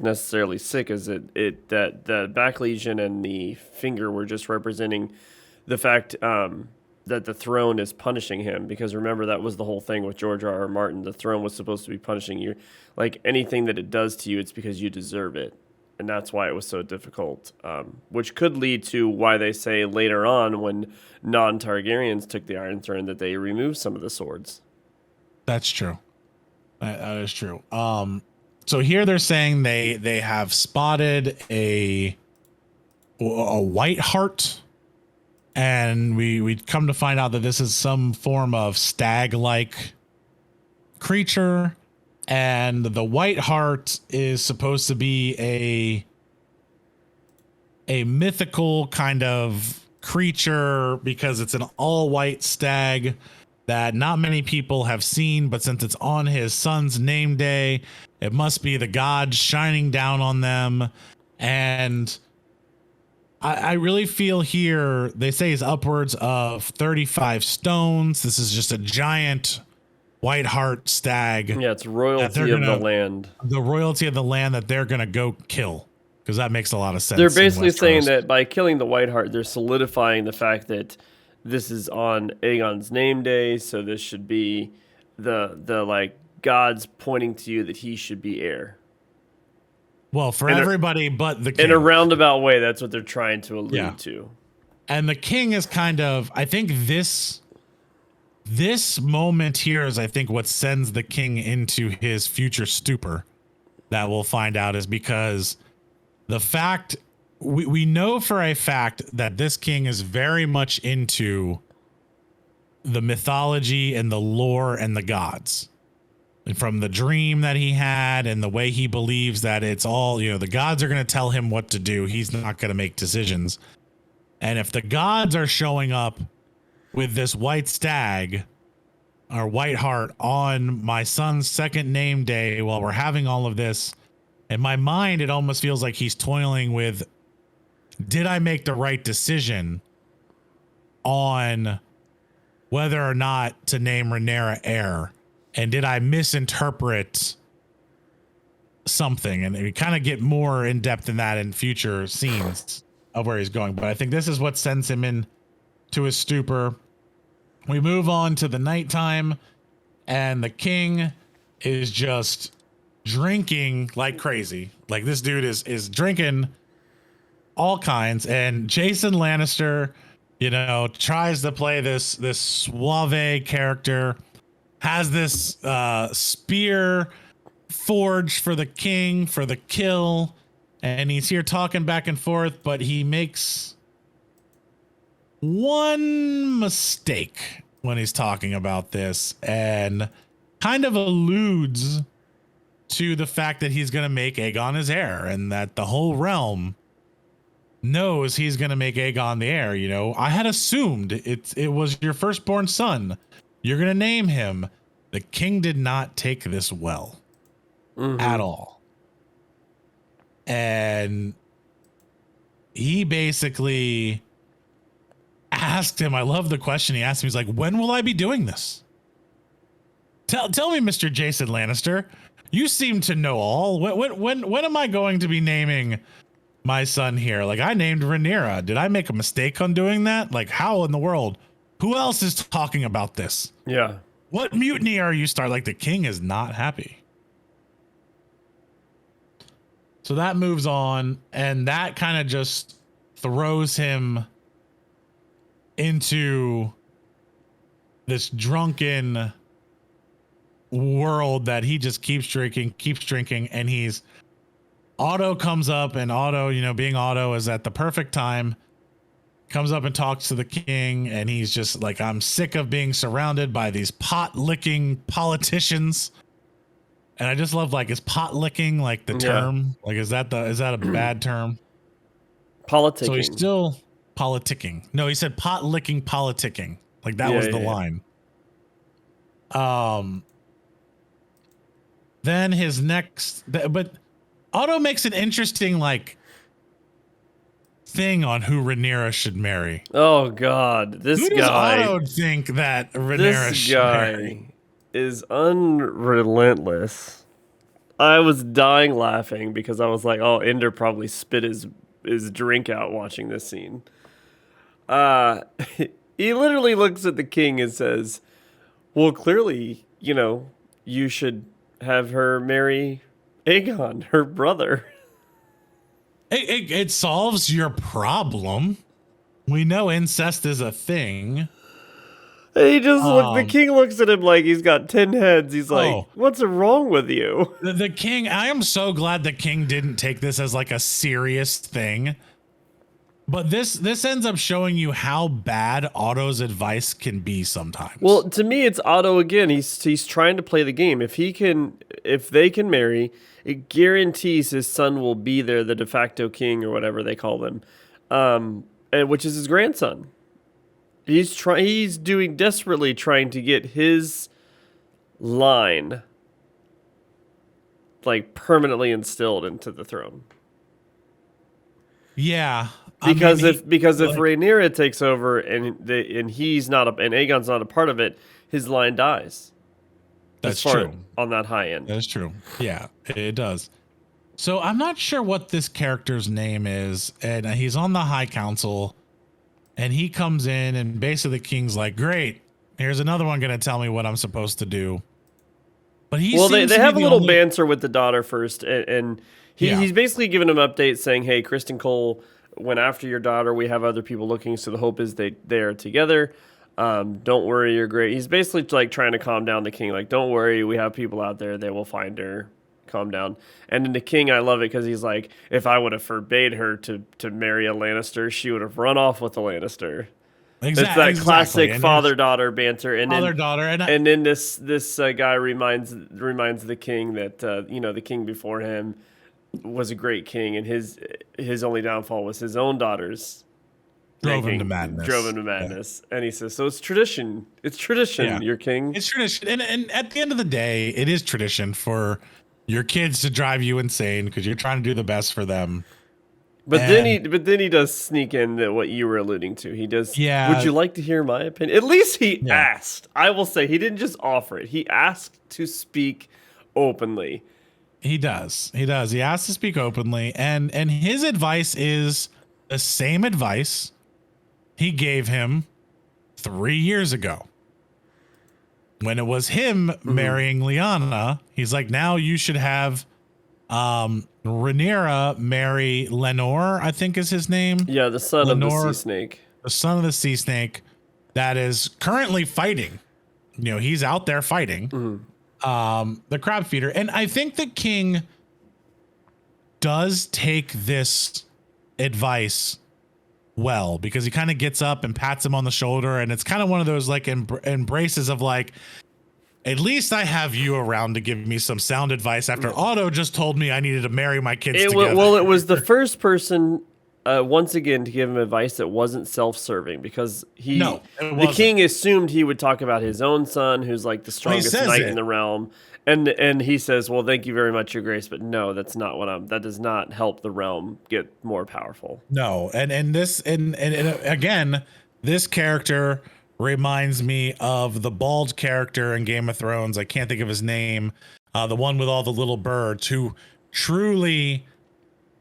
necessarily sick. Is it that the back lesion and the finger were just representing the fact that the throne is punishing him? Because remember, that was the whole thing with George R.R. Martin. The throne was supposed to be punishing you. Like, anything that it does to you, it's because you deserve it. And that's why it was so difficult, which could lead to why they say later on, when non-Targaryens took the Iron Throne, that they removed some of the swords. That's true. That is true. So here they're saying they have spotted a white hart, and we come to find out that this is some form of stag-like creature. And the white hart is supposed to be a mythical kind of creature because it's an all white stag that not many people have seen, but since it's on his son's name day, it must be the gods shining down on them. And I really feel here, they say he's upwards of 35 stones. This is just a giant white hart stag. Yeah, it's royalty of the land. The royalty of the land that they're going to go kill, because that makes a lot of sense. They're basically saying that by killing the white hart, they're solidifying the fact that this is on Aegon's name day, so this should be the like gods pointing to you that he should be heir. Well, for everybody but the king. In a roundabout way, that's what they're trying to allude to. And the king is kind of, I think this moment here is, I think, what sends the king into his future stupor, that we'll find out, is because the fact we know for a fact that this king is very much into the mythology and the lore and the gods. And from the dream that he had and the way he believes that it's all, the gods are going to tell him what to do. He's not going to make decisions. And if the gods are showing up with this white stag or white hart on my son's second name day while we're having all of this, in my mind, it almost feels like he's toiling with, did I make the right decision on whether or not to name Rhaenyra heir? And did I misinterpret something, and we kind of get more in depth in that in future scenes of where he's going. But I think this is what sends him in to his stupor. We move on to the nighttime, and the king is just drinking like crazy. Like this dude is drinking all kinds, and Jason Lannister, tries to play this suave character, has this spear forged for the king for the kill, and he's here talking back and forth, but he makes one mistake when he's talking about this, and kind of alludes to the fact that he's going to make Aegon his heir, and that the whole realm knows he's going to make Aegon the heir. I had assumed it was your firstborn son. You're going to name him. The king did not take this well at all. And he basically asked him, I love the question he asked me. He's like, when will I be doing this? Tell me, Mr. Jason Lannister, you seem to know all. When am I going to be naming my son here? Like, I named Rhaenyra. Did I make a mistake on doing that? Like, how in the world? Who else is talking about this? Yeah. What mutiny are you starting? Like, the king is not happy. So that moves on, and that kind of just throws him into this drunken world that he just keeps drinking, and Otto comes up, and Otto, being Otto, is at the perfect time, comes up and talks to the king, and he's just like, I'm sick of being surrounded by these pot-licking politicians. And I just love, like, is pot licking like the term? Like, is that a bad term? Politicking. So he's still politicking. No, he said pot licking politicking. Like that was the line. Then his next, but Otto makes an interesting thing on who Rhaenyra should marry. Oh God, this who guy. Does Otto think that Rhaenyra should marry? This guy is unrelentless. I was dying laughing because I was like, oh, Ender probably spit his drink out watching this scene. He literally looks at the king and says, well, clearly, you should have her marry Aegon, her brother. It solves your problem. We know incest is a thing. He just the king looks at him like he's got 10 heads. He's like, what's wrong with you? The king, I am so glad the king didn't take this as like a serious thing. But this ends up showing you how bad Otto's advice can be sometimes. Well, to me, it's Otto again. He's trying to play the game. If they can marry, it guarantees his son will be there, the de facto king or whatever they call them, and which is his grandson. He's doing desperately trying to get his line like permanently instilled into the throne. Yeah. Because if Rhaenyra takes over and he's not and Aegon's not a part of it, his line dies. That's true. On that high end. That's true. Yeah, it does. So I'm not sure what this character's name is, and he's on the High Council, and he comes in, and basically the king's like, "Great, here's another one going to tell me what I'm supposed to do." But they have a little banter with the daughter first, and he's basically giving him updates saying, "Hey, Kristen Cole went after your daughter. We have other people looking, so the hope is they are together. Don't worry, you're great." He's basically like trying to calm down the king. Like, don't worry, we have people out there. They will find her. Calm down. And then the king, I love it because he's like, if I would have forbade her to marry a Lannister, she would have run off with a Lannister. It's that classic father-daughter banter. And father-daughter. And then this guy reminds the king that the king before him was a great king, and his only downfall was his own daughters drove him to madness. Yeah. And he says, so it's tradition. It's tradition, your king. It's tradition. And at the end of the day, it is tradition for your kids to drive you insane because you're trying to do the best for them. But then he does sneak in what you were alluding to. He does. Yeah. Would you like to hear my opinion? At least he asked. I will say he didn't just offer it. He asked to speak openly. He does. He does. He has to speak openly, and his advice is the same advice he gave him 3 years ago. When it was him marrying Lyanna, he's like, now you should have Rhaenyra marry Laenor, I think is his name. Yeah, the son of the sea snake. The son of the sea snake that is currently fighting. You know, he's out there fighting the Crabfeeder. And I think the king does take this advice well, because he kind of gets up and pats him on the shoulder, and it's kind of one of those like embraces of like, at least I have you around to give me some sound advice after Otto just told me I needed to marry my kids together. Well, it was the first person once again to give him advice that wasn't self-serving, because the king assumed he would talk about his own son, who's like the strongest knight in the realm. And he says, well, thank you very much, your grace, but no, that's not that does not help the realm get more powerful. No. And again, this character reminds me of the bald character in Game of Thrones. I can't think of his name. The one with all the little birds, who truly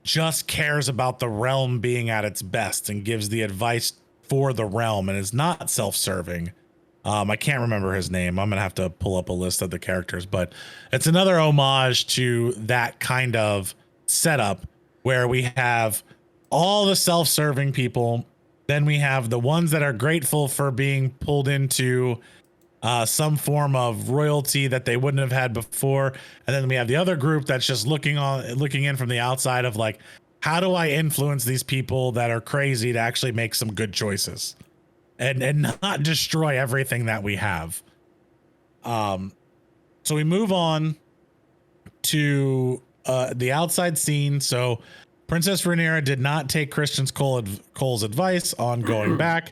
just cares about the realm being at its best and gives the advice for the realm and is not self-serving. I can't remember his name. I'm going to have to pull up a list of the characters, but it's another homage to that kind of setup where we have all the self-serving people. Then we have the ones that are grateful for being pulled into some form of royalty that they wouldn't have had before. And then we have the other group that's just looking in from the outside of like, how do I influence these people that are crazy to actually make some good choices and not destroy everything that we have. So we move on to the outside scene. So Princess Rhaenyra did not take Christian Cole's advice on going back.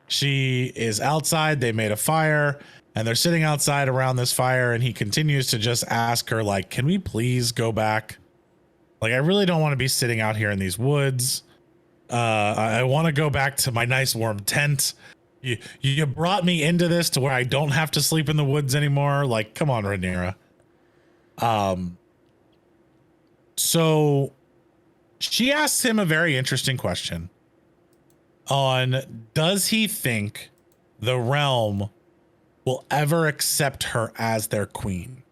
She is outside. They made a fire and they're sitting outside around this fire. And he continues to just ask her, like, can we please go back? Like, I really don't want to be sitting out here in these woods. I want to go back to my nice warm tent. You brought me into this to where I don't have to sleep in the woods anymore. Like, come on, Rhaenyra. So she asks him a very interesting question on, does he think the realm will ever accept her as their queen?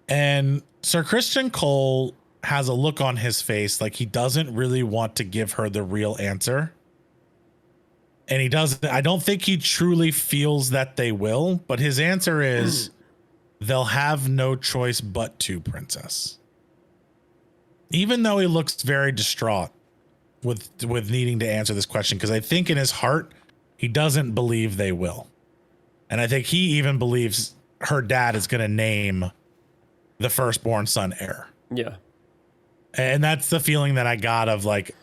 And Sir Christian Cole has a look on his face like he doesn't really want to give her the real answer. And he doesn't, I don't think he truly feels that they will, but his answer is they'll have no choice but to, princess. Even though he looks very distraught with needing to answer this question, because I think in his heart, he doesn't believe they will. And I think he even believes her dad is going to name the firstborn son heir. Yeah. And that's the feeling that I got of like,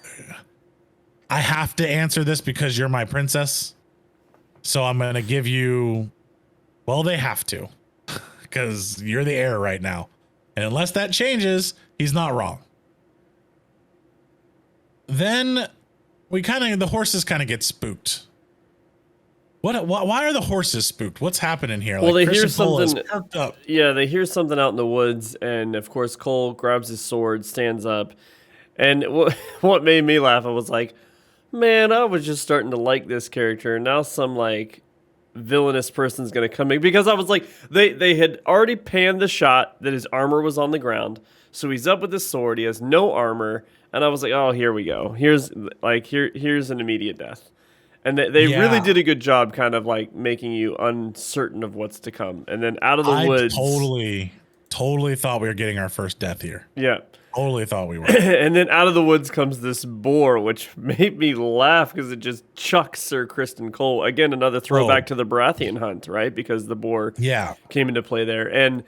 I have to answer this because you're my princess. So I'm going to give you, well, they have to, because you're the heir right now. And unless that changes, he's not wrong. Then the horses kind of get spooked. Why are the horses spooked? What's happening here? Well, like, they hear Cole something. up. Yeah, they hear something out in the woods, and of course, Cole grabs his sword, stands up, and what made me laugh, I was like, man, I was just starting to like this character, and now some like villainous person's gonna come in, because I was like, they had already panned the shot that his armor was on the ground, so he's up with his sword, he has no armor, and I was like, oh, here we go, here's an immediate death. And they really did a good job kind of like making you uncertain of what's to come. And then out of the woods. Totally thought we were getting our first death here. Yeah. Totally thought we were. And then out of the woods comes this boar, which made me laugh because it just chucks Sir Kristen Cole. Again, another throwback to the Baratheon hunt, right? Because the boar came into play there. And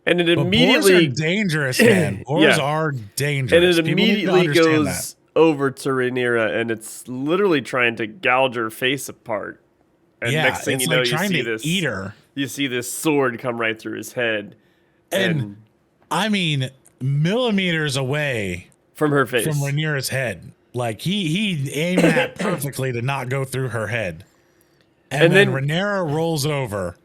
it immediately. Boars are dangerous, man. Boars are dangerous. And it immediately goes over to Rhaenyra, and it's literally trying to gouge her face apart. And next thing you know, you see this sword come right through his head. And I mean, millimeters away from her face, from Rhaenyra's head. Like he aimed that perfectly to not go through her head. And then Rhaenyra rolls over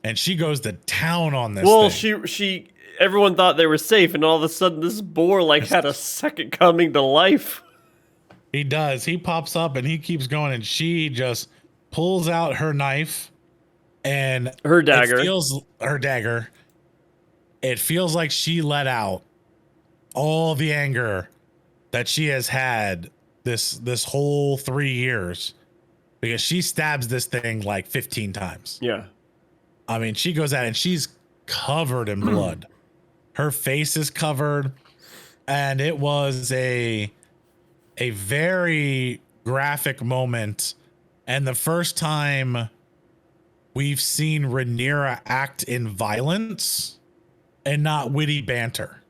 and she goes to town on this thing. She everyone thought they were safe, and all of a sudden this boar like had a second coming to life. He does. He pops up and he keeps going, and she just pulls out her knife and Her dagger. Her dagger. It feels like she let out all the anger that she has had this whole 3 years, because she stabs this thing like 15 times. Yeah. I mean, she goes out and she's covered in blood. Her face is covered, and it was a very graphic moment, and the first time we've seen Rhaenyra act in violence and not witty banter,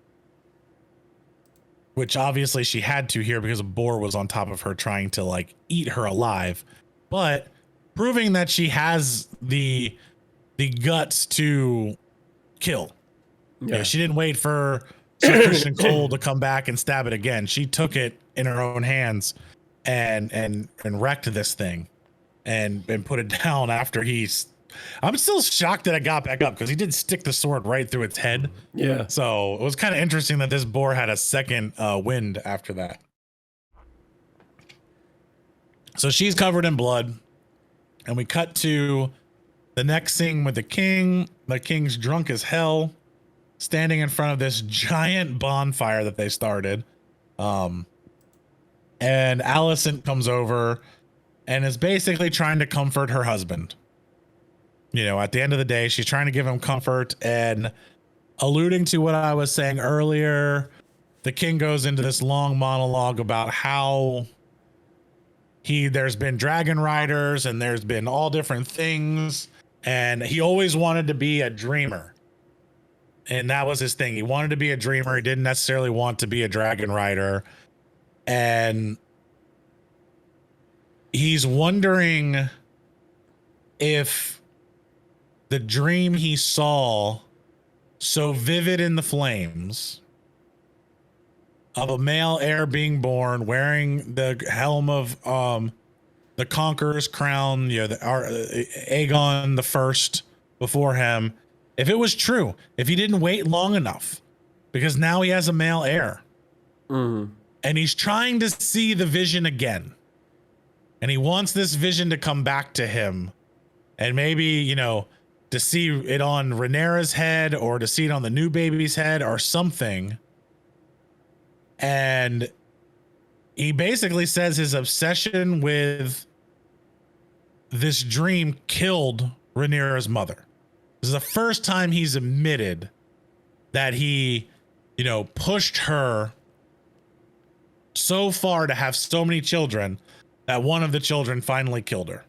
which obviously she had to here because a boar was on top of her trying to like eat her alive, but proving that she has the guts to kill. Yeah, she didn't wait for Sir Christian Cole to come back and stab it again. She took it in her own hands and wrecked this thing and put it down after I'm still shocked that it got back up, because he did stick the sword right through its head. Yeah. So it was kind of interesting that this boar had a second wind after that. So she's covered in blood, and we cut to the next scene with the king. The king's drunk as hell, standing in front of this giant bonfire that they started. And Alicent comes over and is basically trying to comfort her husband. You know, at the end of the day, she's trying to give him comfort, and alluding to what I was saying earlier, the king goes into this long monologue about how there's been dragon riders and there's been all different things, and he always wanted to be a dreamer. And that was his thing. He wanted to be a dreamer. He didn't necessarily want to be a dragon rider. And he's wondering if the dream he saw, so vivid in the flames, of a male heir being born, wearing the helm of the Conqueror's crown, you know, Aegon the First before him, if it was true, if he didn't wait long enough, because now he has a male heir, and he's trying to see the vision again, and he wants this vision to come back to him, and maybe, you know, to see it on Rhaenyra's head or to see it on the new baby's head or something. And he basically says his obsession with this dream killed Rhaenyra's mother. This is the first time he's admitted that he, you know, pushed her so far to have so many children that one of the children finally killed her.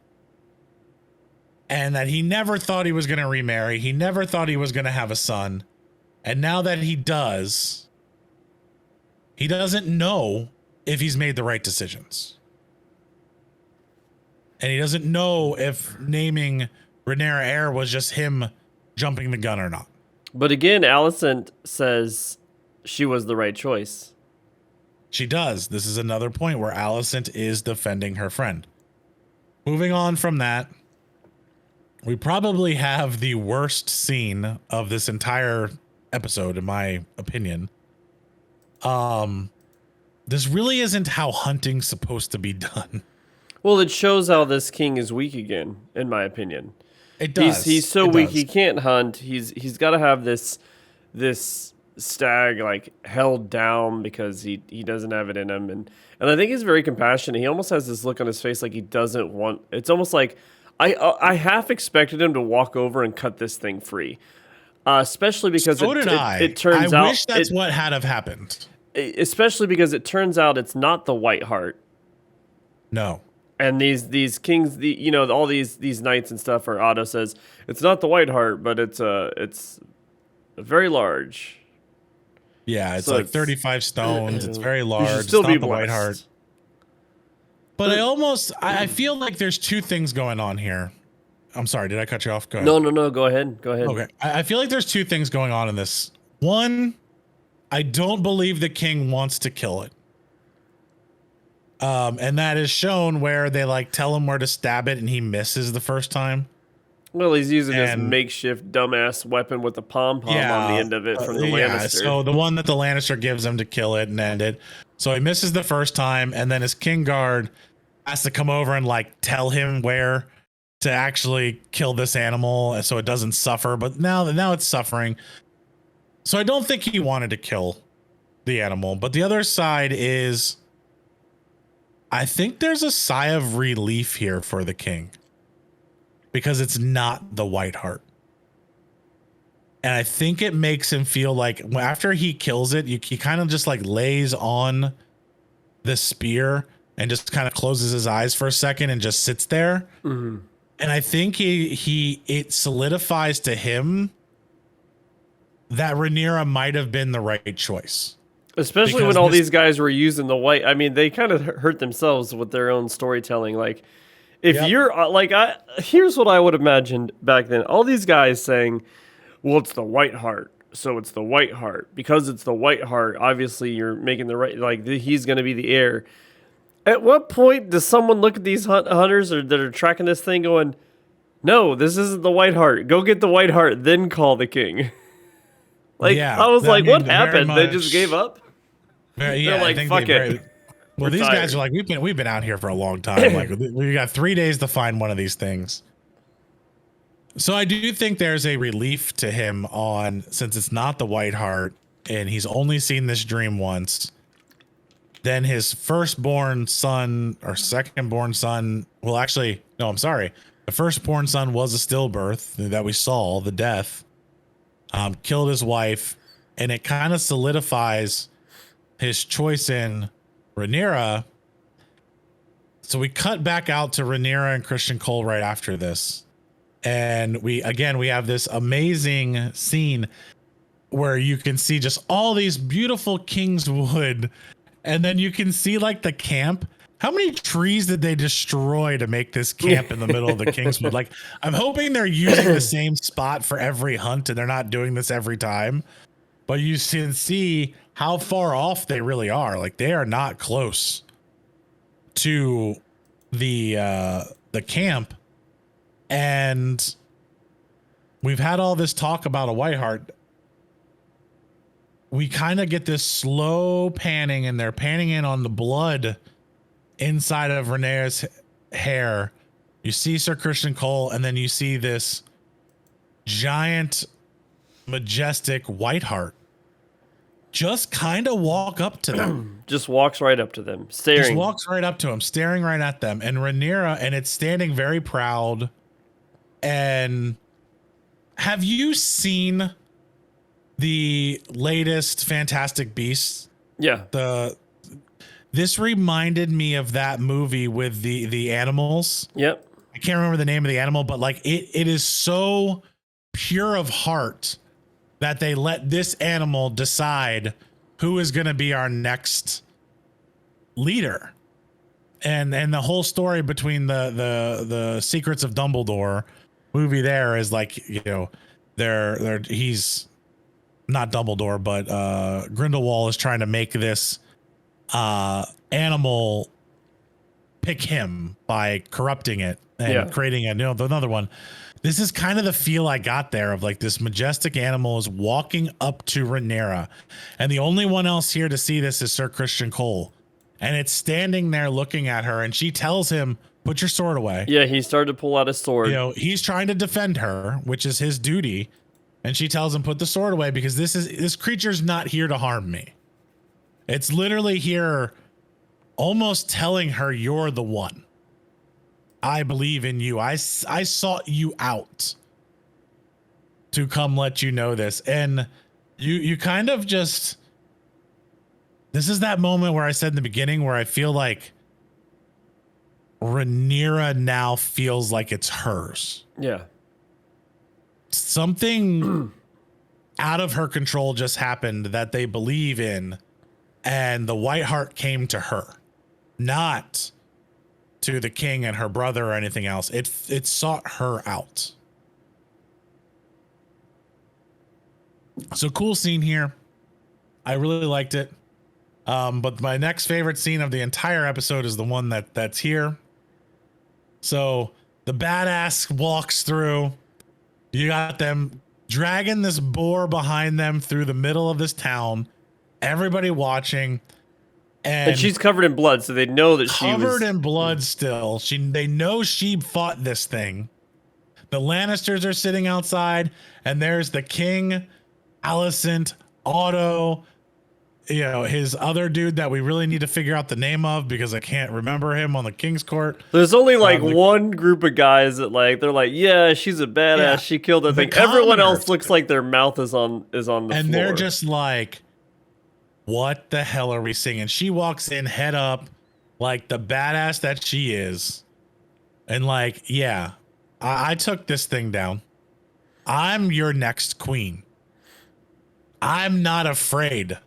And that he never thought he was going to remarry. He never thought he was going to have a son. And now that he does, he doesn't know if he's made the right decisions. And he doesn't know if naming Rhaenyra heir was just him jumping the gun or not. But again, Alicent says she was the right choice. She does. This is another point where Alicent is defending her friend. Moving on from that, we probably have the worst scene of this entire episode, in my opinion. This really isn't how hunting's supposed to be done. Well, it shows how this king is weak again, in my opinion. It does. He's so weak he can't hunt. He's got to have this stag like held down because he doesn't have it in him, and I think he's very compassionate. He almost has this look on his face like he doesn't want. It's almost like I half expected him to walk over and cut this thing free, especially because it turns out. I wish that's what had have happened. Especially because it turns out it's not the White Hart. No. And these kings, all these knights and stuff, or Otto says it's not the White Hart, but it's very large. Yeah, it's so like 35 stones. It's very large. You should still it's be not the White Hart. But I feel like there's two things going on here. I'm sorry, did I cut you off? Go ahead. No, go ahead. Okay. I feel like there's two things going on in this. One, I don't believe the king wants to kill it. And that is shown where they like tell him where to stab it and he misses the first time. Well, he's using his And makeshift dumbass weapon with the pom pom on the end of it from the Lannister. So the one that the Lannister gives him to kill it and end it. So he misses the first time, and then his King Guard has to come over and like tell him where to actually kill this animal so it doesn't suffer. But now it's suffering. So I don't think he wanted to kill the animal. But the other side is, I think there's a sigh of relief here for the king, because it's not the White Hart. And I think it makes him feel like after he kills it, he kind of just like lays on the spear and just kind of closes his eyes for a second and just sits there. Mm-hmm. And I think it solidifies to him that Rhaenyra might have been the right choice. Especially Because when all these guys were using the white. I mean, they kind of hurt themselves with their own storytelling. Like, if you're like, here's what I would imagine back then. All these guys saying, well, it's the White Hart. So it's the White Hart. Because it's the White Hart, obviously you're making the right, like, he's going to be the heir. At what point does someone look at these hunters that are tracking this thing going, no, this isn't the White Hart. Go get the White Hart, then call the king. Like, I was like, what happened? They just gave up? They're like, fuck it. Well, these guys are like, we've been out here for a long time. Like, we got 3 days to find one of these things. So I do think there's a relief to him since it's not the White Hart and he's only seen this dream once. Then his firstborn son or secondborn son, well, actually, no, I'm sorry. The firstborn son was a stillbirth that we saw, the death, killed his wife, and it kind of solidifies his choice in Rhaenyra. So we cut back out to Rhaenyra and Christian Cole right after this. And we have this amazing scene where you can see just all these beautiful Kingswood, and then you can see like the camp. How many trees did they destroy to make this camp in the middle of the Kingswood? Like, I'm hoping they're using the same spot for every hunt and they're not doing this every time. But you can see how far off they really are. Like, they are not close to the camp. And we've had all this talk about a White Hart. We kind of get this slow panning, and they're panning in on the blood inside of Rhaenyra's hair. You see Sir Christian Cole, and then you see this giant, majestic White Hart just kind of walk up to them. Just walks right up to them, staring. Just walks right up to him, staring right at them. And Rhaenyra, and it's standing very proud. And have you seen the latest Fantastic Beasts? Yeah. This reminded me of that movie with the animals. Yep. I can't remember the name of the animal, but like it is so pure of heart that they let this animal decide who is going to be our next leader. And the whole story between the Secrets of Dumbledore movie there is like, you know, he's not Dumbledore, but Grindelwald is trying to make this animal pick him by corrupting it and creating another one. This is kind of the feel I got there of like this majestic animal is walking up to Rhaenyra, and the only one else here to see this is Sir Christian Cole, and it's standing there looking at her, and she tells him, put your sword away. Yeah, he started to pull out his sword. You know, he's trying to defend her, which is his duty. And she tells him, put the sword away, because this creature's not here to harm me. It's literally here almost telling her, you're the one. I believe in you. I sought you out to come let you know this. And you kind of just, this is that moment where I said in the beginning where I feel like Rhaenyra now feels like it's hers. Yeah. Something out of her control just happened that they believe in, and the White Hart came to her, not to the king and her brother or anything else. It sought her out. So cool scene here. I really liked it. But my next favorite scene of the entire episode is the one that's here. So The badass walks through. You got them dragging this boar behind them through the middle of this town. Everybody watching. And she's covered in blood, so they know that she was covered in blood still. They know she fought this thing. The Lannisters are sitting outside, and there's the king, Alicent, Otto, you know, his other dude that we really need to figure out the name of because I can't remember him on the King's Court. There's only like one group of guys that like they're like, yeah, she's a badass. Yeah, she killed that thing. Everyone else looks like their mouth is on the floor. And they're just like, what the hell are we singing? She walks in head up like the badass that she is. And like, yeah, I took this thing down. I'm your next queen. I'm not afraid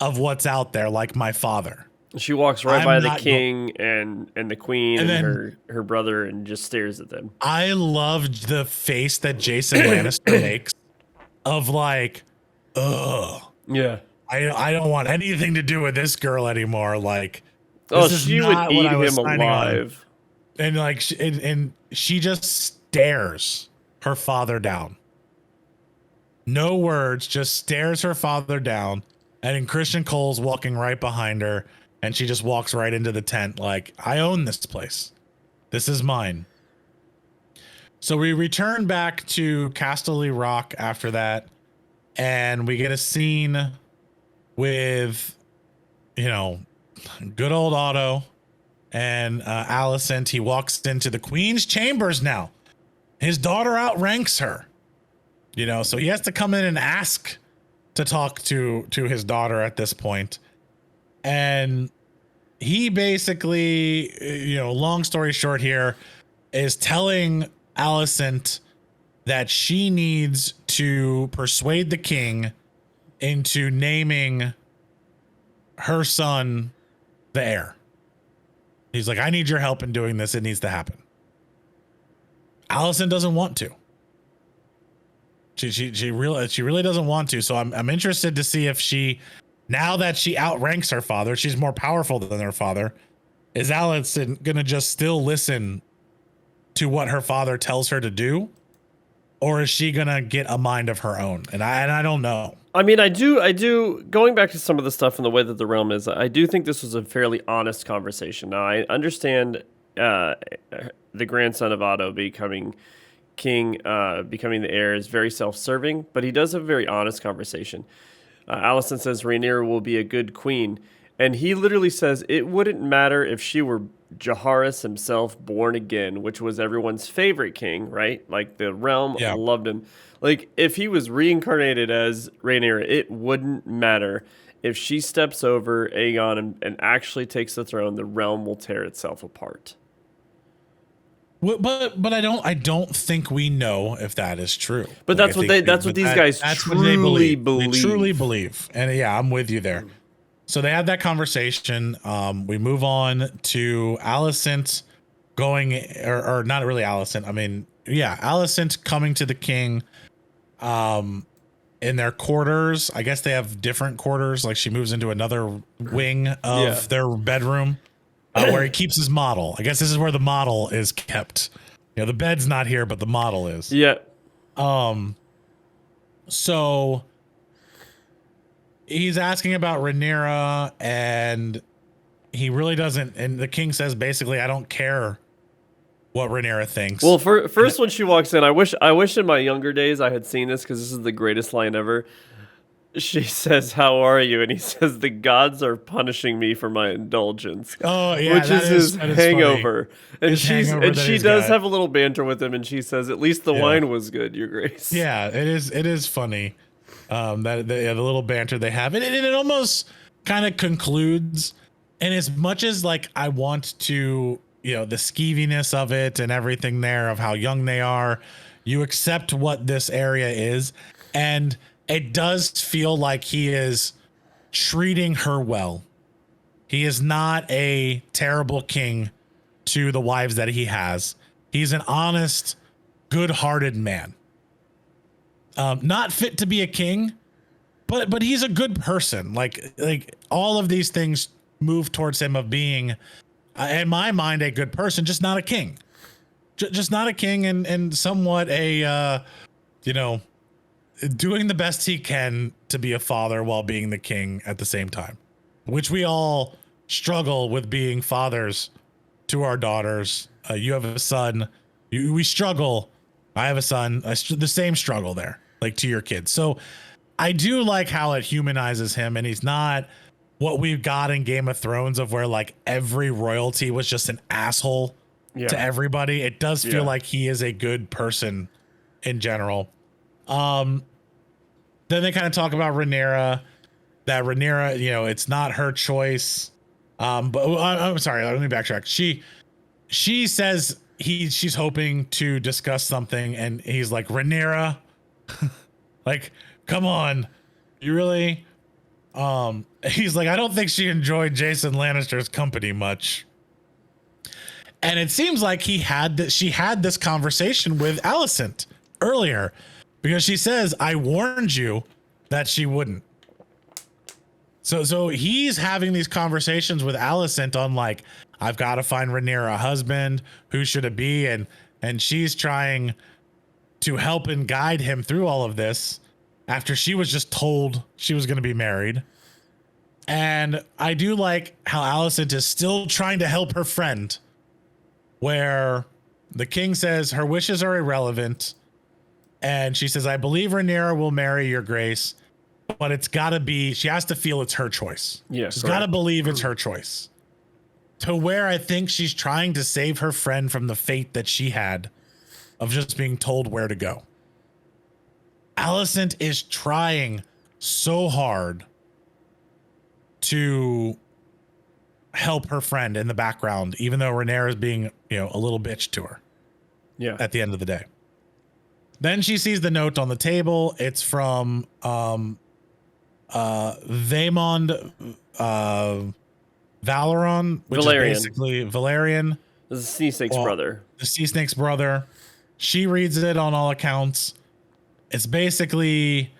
of what's out there like my father. She walks right by the king and the queen and her brother and just stares at them. I loved the face that Jason Lannister makes of like, ugh. Yeah. I don't want anything to do with this girl anymore. Like, she would eat him alive. And like, and she just stares her father down. No words, just stares her father down. And then Christian Cole's walking right behind her, and she just walks right into the tent like, I own this place. This is mine. So we return back to Casterly Rock after that, and we get a scene with, you know, good old Otto and Alicent. He walks into the queen's chambers now. His daughter outranks her, you know, so he has to come in and ask to talk to his daughter at this point. And he basically, you know, long story short here, is telling Alicent that she needs to persuade the king into naming her son the heir. He's like, I need your help in doing this. It needs to happen. Alicent doesn't want to. She really doesn't want to. So I'm interested to see if she, now that she outranks her father, she's more powerful than her father. Is Alicent gonna just still listen to what her father tells her to do, or is she gonna get a mind of her own? And I don't know. I mean, I do. Going back to some of the stuff and the way that the realm is, I do think this was a fairly honest conversation. Now, I understand the grandson of Otto becoming king, becoming the heir is very self-serving, but he does have a very honest conversation. Alicent says Rhaenyra will be a good queen, and he literally says it wouldn't matter if she were Jaehaerys himself born again, which was everyone's favorite king, right? Like the realm loved him. Like if he was reincarnated as Rhaenyra, it wouldn't matter. If she steps over Aegon and actually takes the throne, the realm will tear itself apart. But I don't think we know if that is true. But that's what these guys truly believe. They truly believe. And yeah, I'm with you there. So they had that conversation. We move on to Alicent going, or not really Alicent. I mean, yeah, Alicent coming to the king in their quarters. I guess they have different quarters. Like she moves into another wing of their bedroom. Where he keeps his model. I guess this is where the model is kept. You know, the bed's not here, but the model is. Yeah. So he's asking about Rhaenyra, and he really doesn't. And the king says basically, I don't care what Rhaenyra thinks. Well, first when she walks in, I wish in my younger days I had seen this because this is the greatest line ever. She says, "How are you?" And he says, "The gods are punishing me for my indulgence." Oh, yeah, which is his hangover. And she does have a little banter with him, and she says, "At least the wine was good, Your Grace." Yeah, it is funny. That the little banter they have, and it almost kind of concludes. And as much as like I want to, you know, the skeeviness of it and everything there of how young they are, you accept what this area is, and it does feel like he is treating her well. He is not a terrible king to the wives that he has. He's an honest, good-hearted man. Not fit to be a king, but he's a good person. Like all of these things move towards him of being, in my mind, a good person, just not a king. just not a king and somewhat a, you know, doing the best he can to be a father while being the king at the same time, which we all struggle with being fathers to our daughters. You have a son, we struggle. I have a son, the same struggle there, like to your kids. So I do like how it humanizes him, and he's not what we've got in Game of Thrones of where like every royalty was just an asshole to everybody. It does feel like he is a good person in general. Then they kind of talk about Rhaenyra, that Rhaenyra, you know, it's not her choice. But I'm sorry, let me backtrack. She says she's hoping to discuss something, and he's like, Rhaenyra, like, come on, you really? He's like, I don't think she enjoyed Jason Lannister's company much. And it seems like she had this conversation with Alicent earlier, because she says, I warned you that she wouldn't. So he's having these conversations with Alicent on like, I've got to find Rhaenyra a husband. Who should it be? And she's trying to help and guide him through all of this after she was just told she was going to be married. And I do like how Alicent is still trying to help her friend, where the king says her wishes are irrelevant. And she says, I believe Rhaenyra will marry your grace, but it's got to be, she has to feel it's her choice. Yeah, she's got to believe it's her choice. To where I think she's trying to save her friend from the fate that she had of just being told where to go. Alicent is trying so hard to help her friend in the background, even though Rhaenyra is being, you know, a little bitch to her. Yeah. At the end of the day. Then she sees the note on the table. It's from Vaemond Velaryon, which Velaryon. is basically Velaryon. This is Sea Snake's brother. The Sea Snake's brother. She reads it on all accounts. It's basically,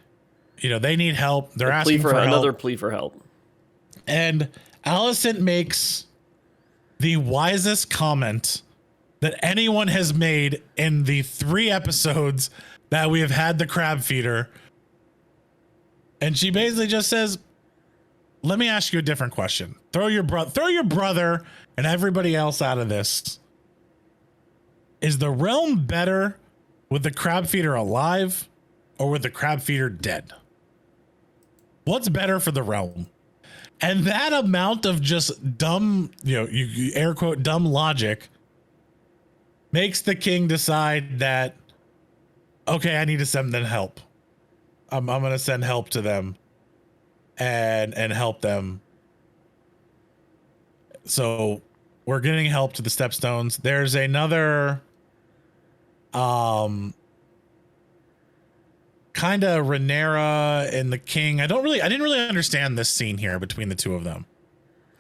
you know, they need help. They're asking for help. Another plea for help. And Alicent makes the wisest comment that anyone has made in the 3 episodes that we have had the Crabfeeder. And she basically just says, let me ask you a different question. Throw your brother and everybody else out of this. Is the realm better with the Crabfeeder alive or with the Crabfeeder dead? What's better for the realm? And that amount of just dumb, you know, you air quote, dumb logic makes the king decide that, okay, I need to send them help. I'm going to send help to them and help them. So we're getting help to the Stepstones. There's another kind of Rhaenyra and the king. I didn't really understand this scene here between the two of them.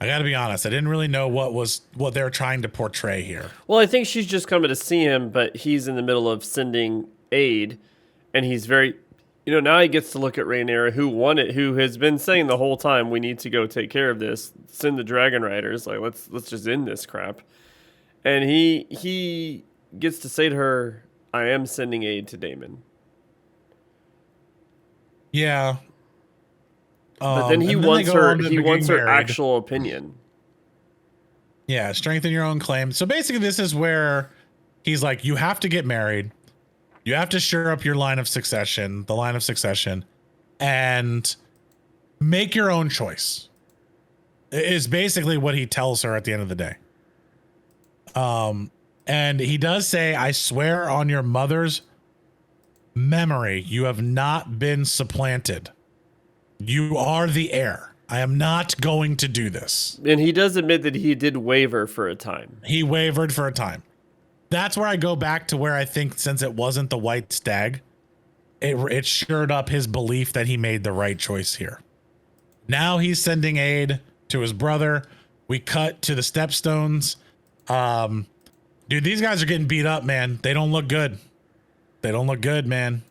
I got to be honest. I didn't really know what they're trying to portray here. Well, I think she's just coming to see him, but he's in the middle of sending aid, and he's very, you know, now he gets to look at Rhaenyra, who has been saying the whole time, we need to go take care of this, send the dragon riders, like let's just end this crap. And he gets to say to her, I am sending aid to Daemon. Yeah. But then he wants her actual opinion. Yeah, strengthen your own claim. So basically this is where he's like, you have to get married. You have to shore up your the line of succession, and make your own choice. Is basically what he tells her at the end of the day. And he does say, I swear on your mother's memory, you have not been supplanted. You are the heir. I am not going to do this. And he does admit that he did waver for a time. He wavered for a time. That's where I go back to where I think, since it wasn't the White Stag, it shored up his belief that he made the right choice here. Now he's sending aid to his brother. We cut to the Stepstones. Dude, these guys are getting beat up, man. They don't look good. They don't look good, man.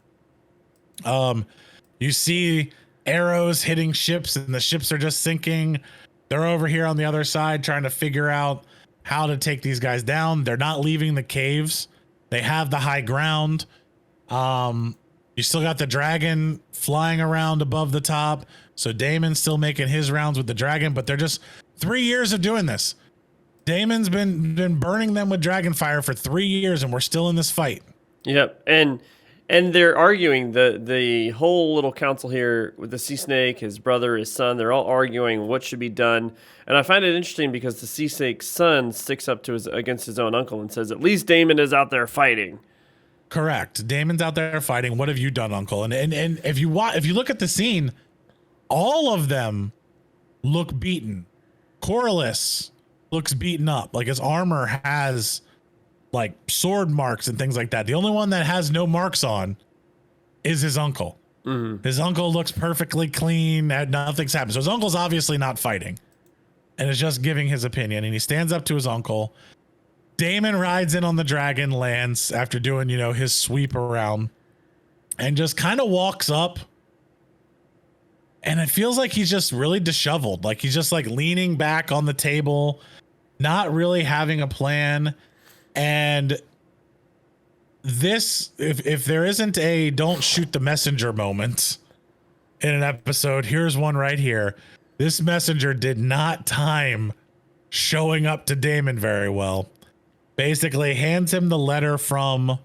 You see arrows hitting ships, and the ships are just sinking. They're over here on the other side trying to figure out how to take these guys down. They're not leaving the caves They have the high ground. You still got the dragon flying around above the top. So Daemon's still making his rounds with the dragon, but they're just 3 years of doing this. Daemon's been burning them with dragon fire for 3 years, and we're still in this fight. Yep, and they're arguing the whole little council here with the sea snake, his brother, his son. They're all arguing what should be done, and I find it interesting because the sea snake's son sticks up to against his own uncle and says, "At least Daemon is out there fighting." Correct. Daemon's out there fighting. What have you done, Uncle? And if you look at the scene, all of them look beaten. Corlys looks beaten up. Like his armor has like sword marks and things like that. The only one that has no marks on is his uncle. Mm-hmm. His uncle looks perfectly clean. Nothing's happened. So his uncle's obviously not fighting and is just giving his opinion. And he stands up to his uncle. Daemon rides in on the dragon, lands after doing, his sweep around, and just kind of walks up. And it feels like he's just really disheveled. Like he's just like leaning back on the table, not really having a plan. And this, if there isn't a don't shoot the messenger moment in an episode, here's one right here. This messenger did not time showing up to Daemon very well. Basically hands him the letter from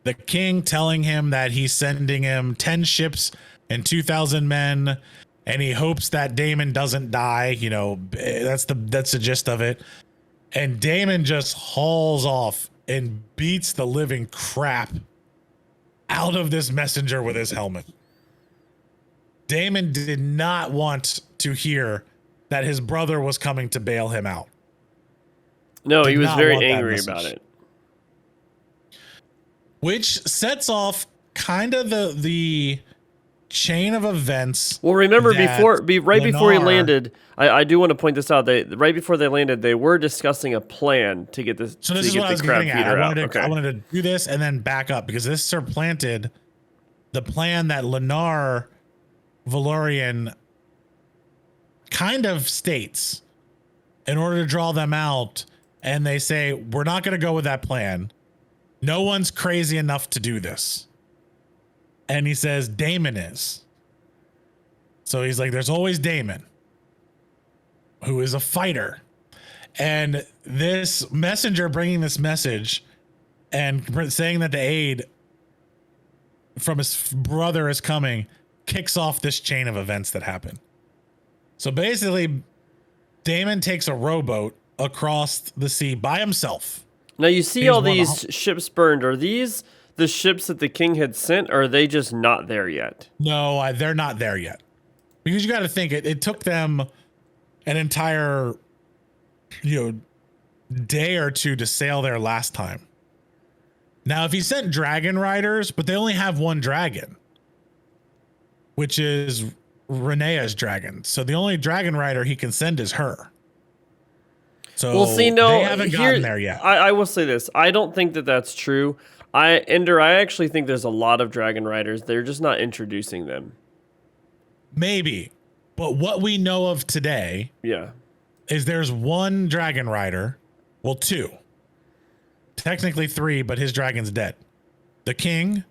the king telling him that he's sending him 10 ships and 2,000 men, and he hopes that Daemon doesn't die. That's the gist of it. And Daemon just hauls off and beats the living crap out of this messenger with his helmet. Daemon did not want to hear that his brother was coming to bail him out. No, he was very angry about it. Which sets off kind of the chain of events. Well, remember before he landed, I do want to point this out. Right before they landed, they were discussing a plan to get this. So this is what I was getting at. I wanted to do this and then back up because this supplanted the plan that Laenor Velaryon kind of states in order to draw them out. And they say, we're not going to go with that plan. No one's crazy enough to do this. And he says, Daemon is. So he's like, there's always Daemon, who is a fighter. And this messenger bringing this message and saying that the aid from his brother is coming kicks off this chain of events that happen. So basically, Daemon takes a rowboat across the sea by himself. Now you see all these ships burned. Are these the ships that the king had sent, or are they just not there yet? No, they're not there yet. Because you got to think it took them an entire, day or two to sail there last time. Now, if he sent dragon riders, but they only have one dragon, which is Rhaenyra's dragon. So the only dragon rider he can send is her. So we'll see. No, they haven't gotten there yet. I will say this. I don't think that that's true. I actually think there's a lot of dragon riders. They're just not introducing them. Maybe. But what we know of today is there's one dragon rider. Well, two. Technically three, but his dragon's dead. The king,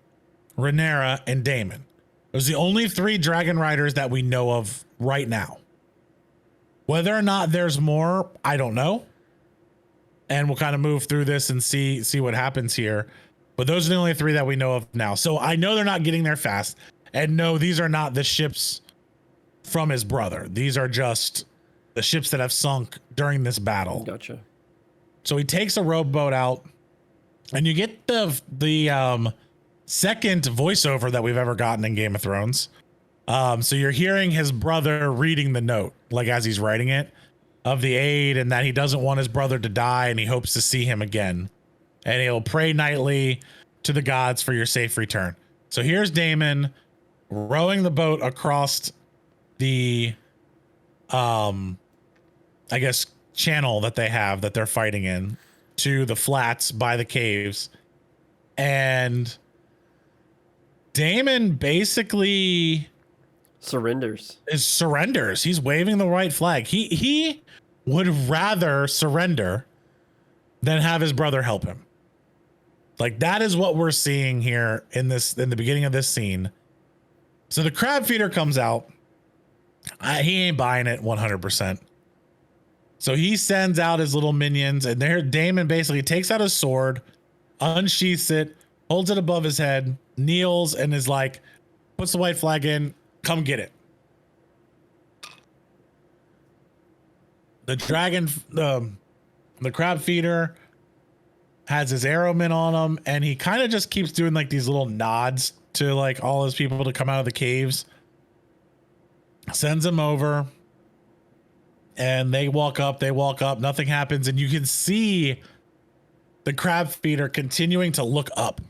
Rhaenyra, and Daemon. Those are the only three dragon riders that we know of right now. Whether or not there's more, I don't know. And we'll kind of move through this and see what happens here. But those are the only three that we know of now. So I know they're not getting there fast. And no, these are not the ships from his brother. These are just the ships that have sunk during this battle. Gotcha. So he takes a rowboat out, and you get the second voiceover that we've ever gotten in Game of Thrones. So you're hearing his brother reading the note, like as he's writing it, of the aid, and that he doesn't want his brother to die, and he hopes to see him again. And he'll pray nightly to the gods for your safe return. So here's Daemon rowing the boat across the, I guess, channel that they have that they're fighting in to the flats by the caves. And Daemon basically surrenders. He's waving the white flag. He would rather surrender than have his brother help him. Like that is what we're seeing here in the beginning of this scene. So the Crabfeeder comes out. He ain't buying it 100%. So he sends out his little minions, and there Daemon basically takes out his sword, unsheaths it, holds it above his head, kneels, and is like, puts the white flag in, come get it. The dragon, the crab feeder has his arrowmen on him, and he kind of just keeps doing like these little nods to like all his people to come out of the caves. Sends them over, and they walk up, nothing happens, and you can see the crab feeder continuing to look up.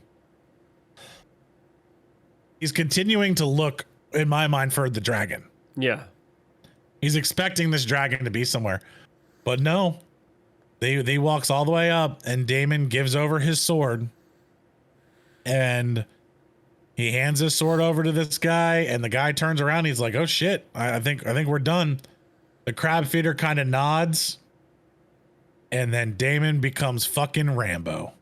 He's continuing to look, in my mind, for the dragon. Yeah. He's expecting this dragon to be somewhere, but no. They walks all the way up, and Daemon gives over his sword, and he hands his sword over to this guy, and the guy turns around. He's like, "Oh shit! I think we're done." The crab feeder kind of nods, and then Daemon becomes fucking Rambo.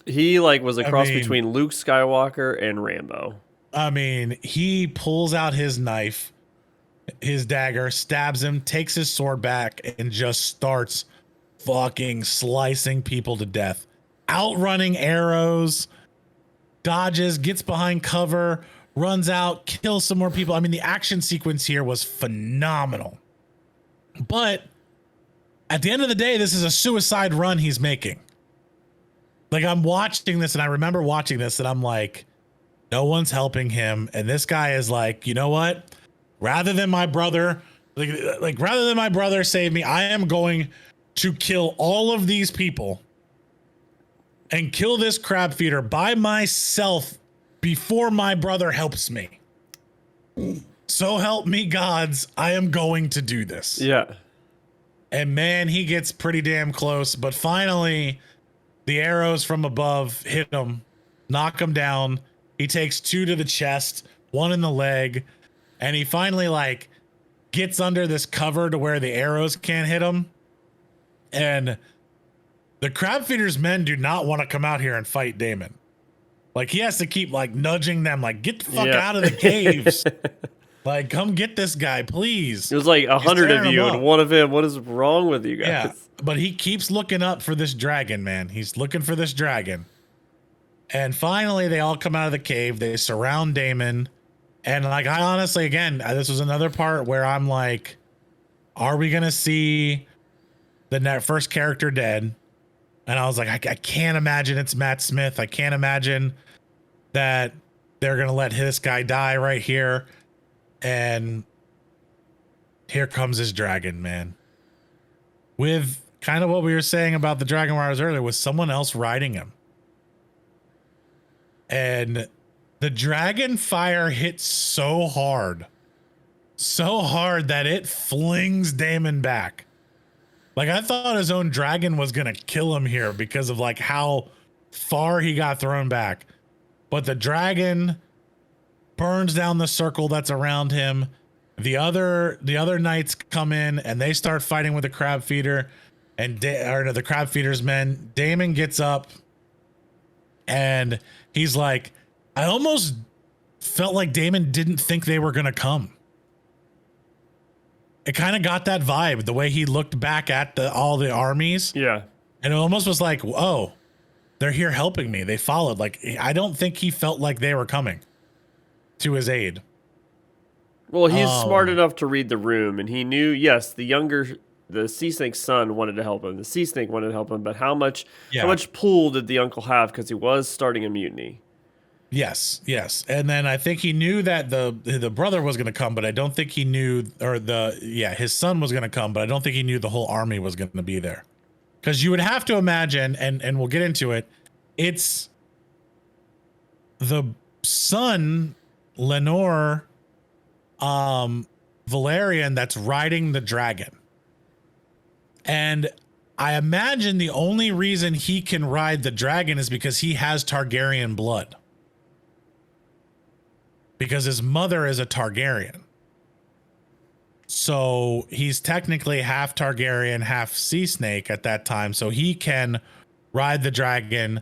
He like was a cross between Luke Skywalker and Rambo. I mean, he pulls out his knife, his dagger, stabs him, takes his sword back, and just starts fucking slicing people to death. Outrunning arrows, dodges, gets behind cover, runs out, kills some more people. I mean, the action sequence here was phenomenal. But at the end of the day, this is a suicide run he's making. Like, I'm watching this, and I remember watching this, and I'm like, no one's helping him. And this guy is like, you know what? Rather than my brother, rather than my brother save me, I am going to kill all of these people and kill this crab feeder by myself before my brother helps me. So help me gods, I am going to do this. Yeah. And man, he gets pretty damn close, but finally the arrows from above hit him, knock him down. He takes 2 to the chest, 1 in the leg, and he finally like gets under this cover to where the arrows can't hit him. And the crab feeder's men do not want to come out here and fight Daemon. Like, he has to keep like nudging them, like, get the fuck out of the caves. Like, come get this guy, please. It was like 100 of you and one of him. What is wrong with you guys? Yeah, but he keeps looking up for this dragon, man. He's looking for this dragon. And finally, they all come out of the cave. They surround Daemon. And like, I honestly, again, this was another part where I'm like, are we going to see the first character dead? And I was like, I can't imagine it's Matt Smith. I can't imagine that they're going to let this guy die right here. And here comes his dragon, man. With kind of what we were saying about the Dragon Riders earlier, with someone else riding him. And the dragon fire hits so hard that it flings Daemon back. Like, I thought his own dragon was going to kill him here because of like how far he got thrown back. But the dragon burns down the circle that's around him. The other knights come in and they start fighting with the crab feeder and the crab feeder's men. Daemon gets up and he's like, I almost felt like Daemon didn't think they were going to come. It kind of got that vibe, the way he looked back at all the armies. Yeah. And it almost was like, oh, they're here helping me. They followed. Like, I don't think he felt like they were coming to his aid. Well, he's smart enough to read the room, and he knew, yes, the sea snake's son wanted to help him. The sea snake wanted to help him, but how much pull did the uncle have? Because he was starting a mutiny. Yes. And then I think he knew that the brother was going to come, but I don't think he knew, his son was going to come, but I don't think he knew the whole army was going to be there. Because you would have to imagine, and we'll get into it, it's the son, Laenor Velaryon, that's riding the dragon. And I imagine the only reason he can ride the dragon is because he has Targaryen blood. Because his mother is a Targaryen. So he's technically half Targaryen, half sea snake at that time. So he can ride the dragon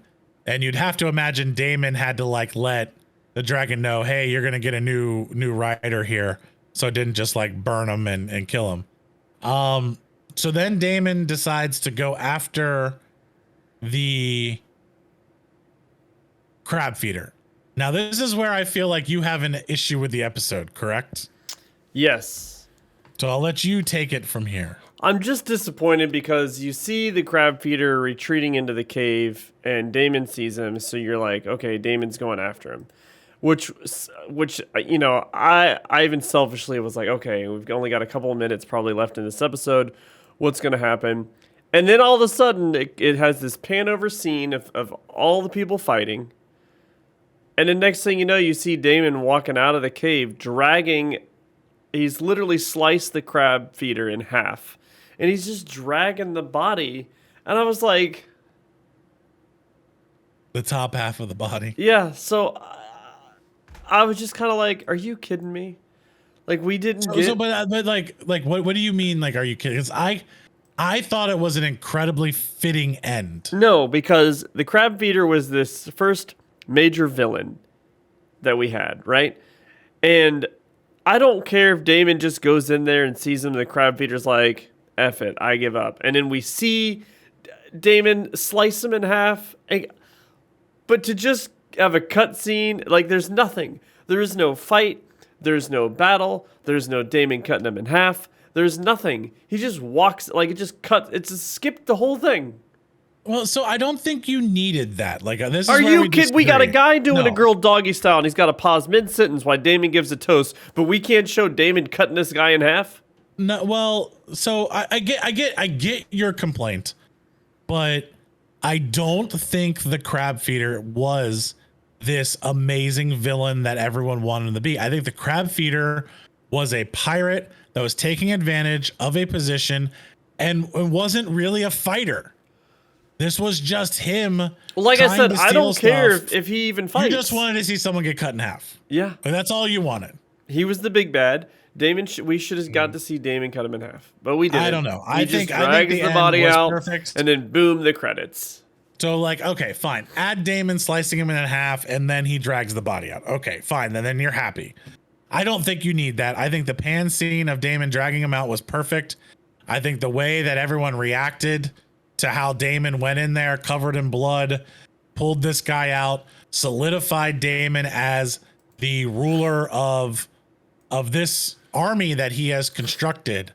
And you'd have to imagine Daemon had to like let the dragon know, hey, you're gonna get a new rider here. So it didn't just like burn him and kill him. So then Daemon decides to go after the Crabfeeder. Now this is where I feel like you have an issue with the episode, correct? Yes. So I'll let you take it from here. I'm just disappointed because you see the Crabfeeder retreating into the cave and Daemon sees him, so you're like, okay, Daemon's going after him. Which you know, I even selfishly was like, okay, we've only got a couple of minutes probably left in this episode. What's going to happen? And then all of a sudden, it has this pan over scene of all the people fighting. And the next thing you know, you see Daemon walking out of the cave, dragging. He's literally sliced the Crabfeeder in half. And he's just dragging the body. And I was like, the top half of the body. Yeah, so I was just kind of like, are you kidding me? Like, we didn't get... But like what do you mean, like, are you kidding? Because I thought it was an incredibly fitting end. No, because the Crabfeeder was this first major villain that we had, right? And I don't care if Daemon just goes in there and sees him, and the Crabfeeder's like, F it, I give up. And then we see Daemon slice him in half. But to just have a cutscene, like, there's nothing. There is no fight. There's no battle. There's no Daemon cutting him in half. There's nothing. He just walks, like, it just skipped the whole thing. Well, so I don't think you needed that. Like, this is Are where you kidding? We got a guy doing No. a girl doggy style, and he's got to pause mid-sentence while Daemon gives a toast, but we can't show Daemon cutting this guy in half? No, well, so I get your complaint, but I don't think the Crabfeeder was this amazing villain that everyone wanted him to be. I think the Crabfeeder was a pirate that was taking advantage of a position and wasn't really a fighter. This was just him. Well, like I said, I don't care if he even fights. You just wanted to see someone get cut in half. Yeah. And that's all you wanted. He was the big bad. Daemon, we should have got to see Daemon cut him in half, but we didn't. I don't know. He just drags the body out, perfect. and then boom, the credits. So, like, okay, fine. Add Daemon slicing him in half, and then he drags the body out. Okay, fine. Then you're happy. I don't think you need that. I think the pan scene of Daemon dragging him out was perfect. I think the way that everyone reacted to how Daemon went in there, covered in blood, pulled this guy out, solidified Daemon as the ruler of this army that he has constructed,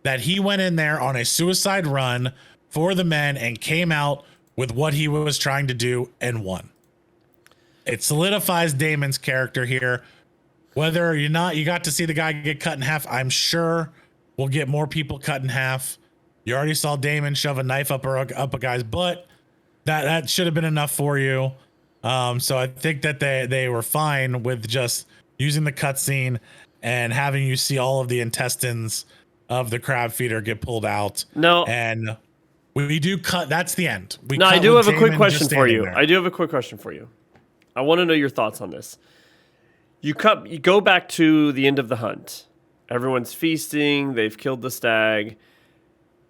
that he went in there on a suicide run for the men and came out with what he was trying to do and won. It solidifies Daemon's character here. Whether or not you got to see the guy get cut in half, I'm sure we'll get more people cut in half. You already saw Daemon shove a knife up a guy's butt. That should have been enough for you. So I think that they were fine with just using the cutscene and having you see all of the intestines of the Crabfeeder get pulled out. No. And we do cut. That's the end. I do have a quick question for you. I do have a quick question for you. I want to know your thoughts on this. You go back to the end of the hunt. Everyone's feasting. They've killed the stag.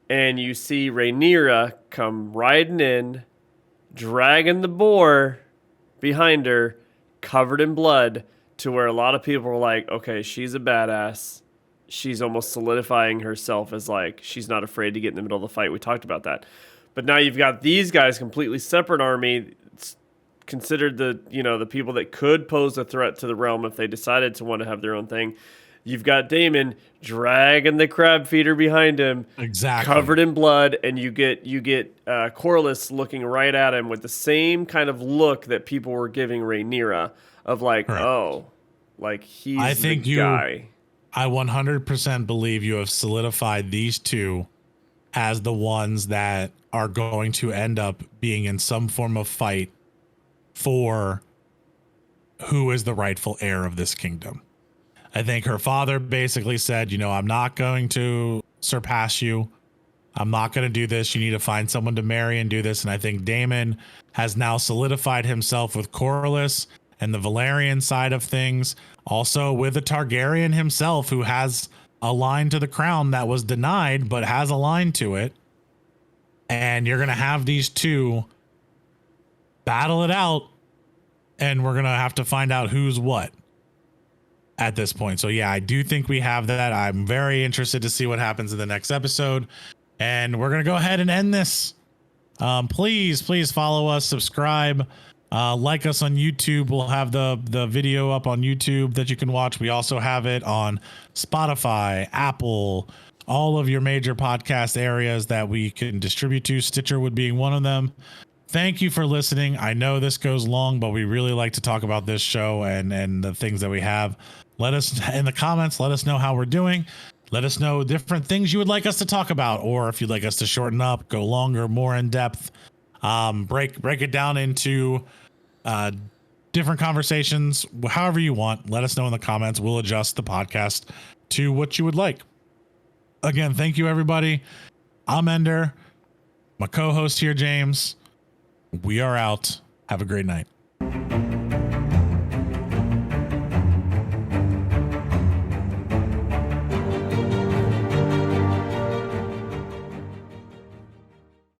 And you see Rhaenyra come riding in, dragging the boar behind her, covered in blood, to where a lot of people were like, okay, she's a badass. She's almost solidifying herself as, like, she's not afraid to get in the middle of the fight. We talked about that. But now you've got these guys, completely separate army, considered the people that could pose a threat to the realm if they decided to want to have their own thing. You've got Daemon dragging the Crabfeeder behind him, exactly covered in blood, and you get Corlys looking right at him with the same kind of look that people were giving Rhaenyra of like, right. Oh, like he's the guy. I 100% believe you have solidified these two as the ones that are going to end up being in some form of fight for who is the rightful heir of this kingdom. I think her father basically said, I'm not going to surpass you. I'm not going to do this. You need to find someone to marry and do this. And I think Daemon has now solidified himself with Corlys and the Velaryon side of things. Also with the Targaryen himself, who has a line to the crown that was denied, but has a line to it. And you're going to have these two battle it out, and we're going to have to find out who's what at this point. So yeah, I do think we have that. I'm very interested to see what happens in the next episode, and we're going to go ahead and end this. Please follow us, subscribe, like us on YouTube. We'll have the video up on YouTube that you can watch. We also have it on Spotify, Apple, all of your major podcast areas that we can distribute to. Stitcher would be one of them. Thank you for listening. I know this goes long, but we really like to talk about this show and the things that we have. Let us in the comments, let us know how we're doing. Let us know different things you would like us to talk about, or if you'd like us to shorten up, go longer, more in depth, break it down into different conversations, however you want. Let us know in the comments. We'll adjust the podcast to what you would like. Again, thank you, everybody. I'm Ender. My co-host here, James. We are out. Have a great night.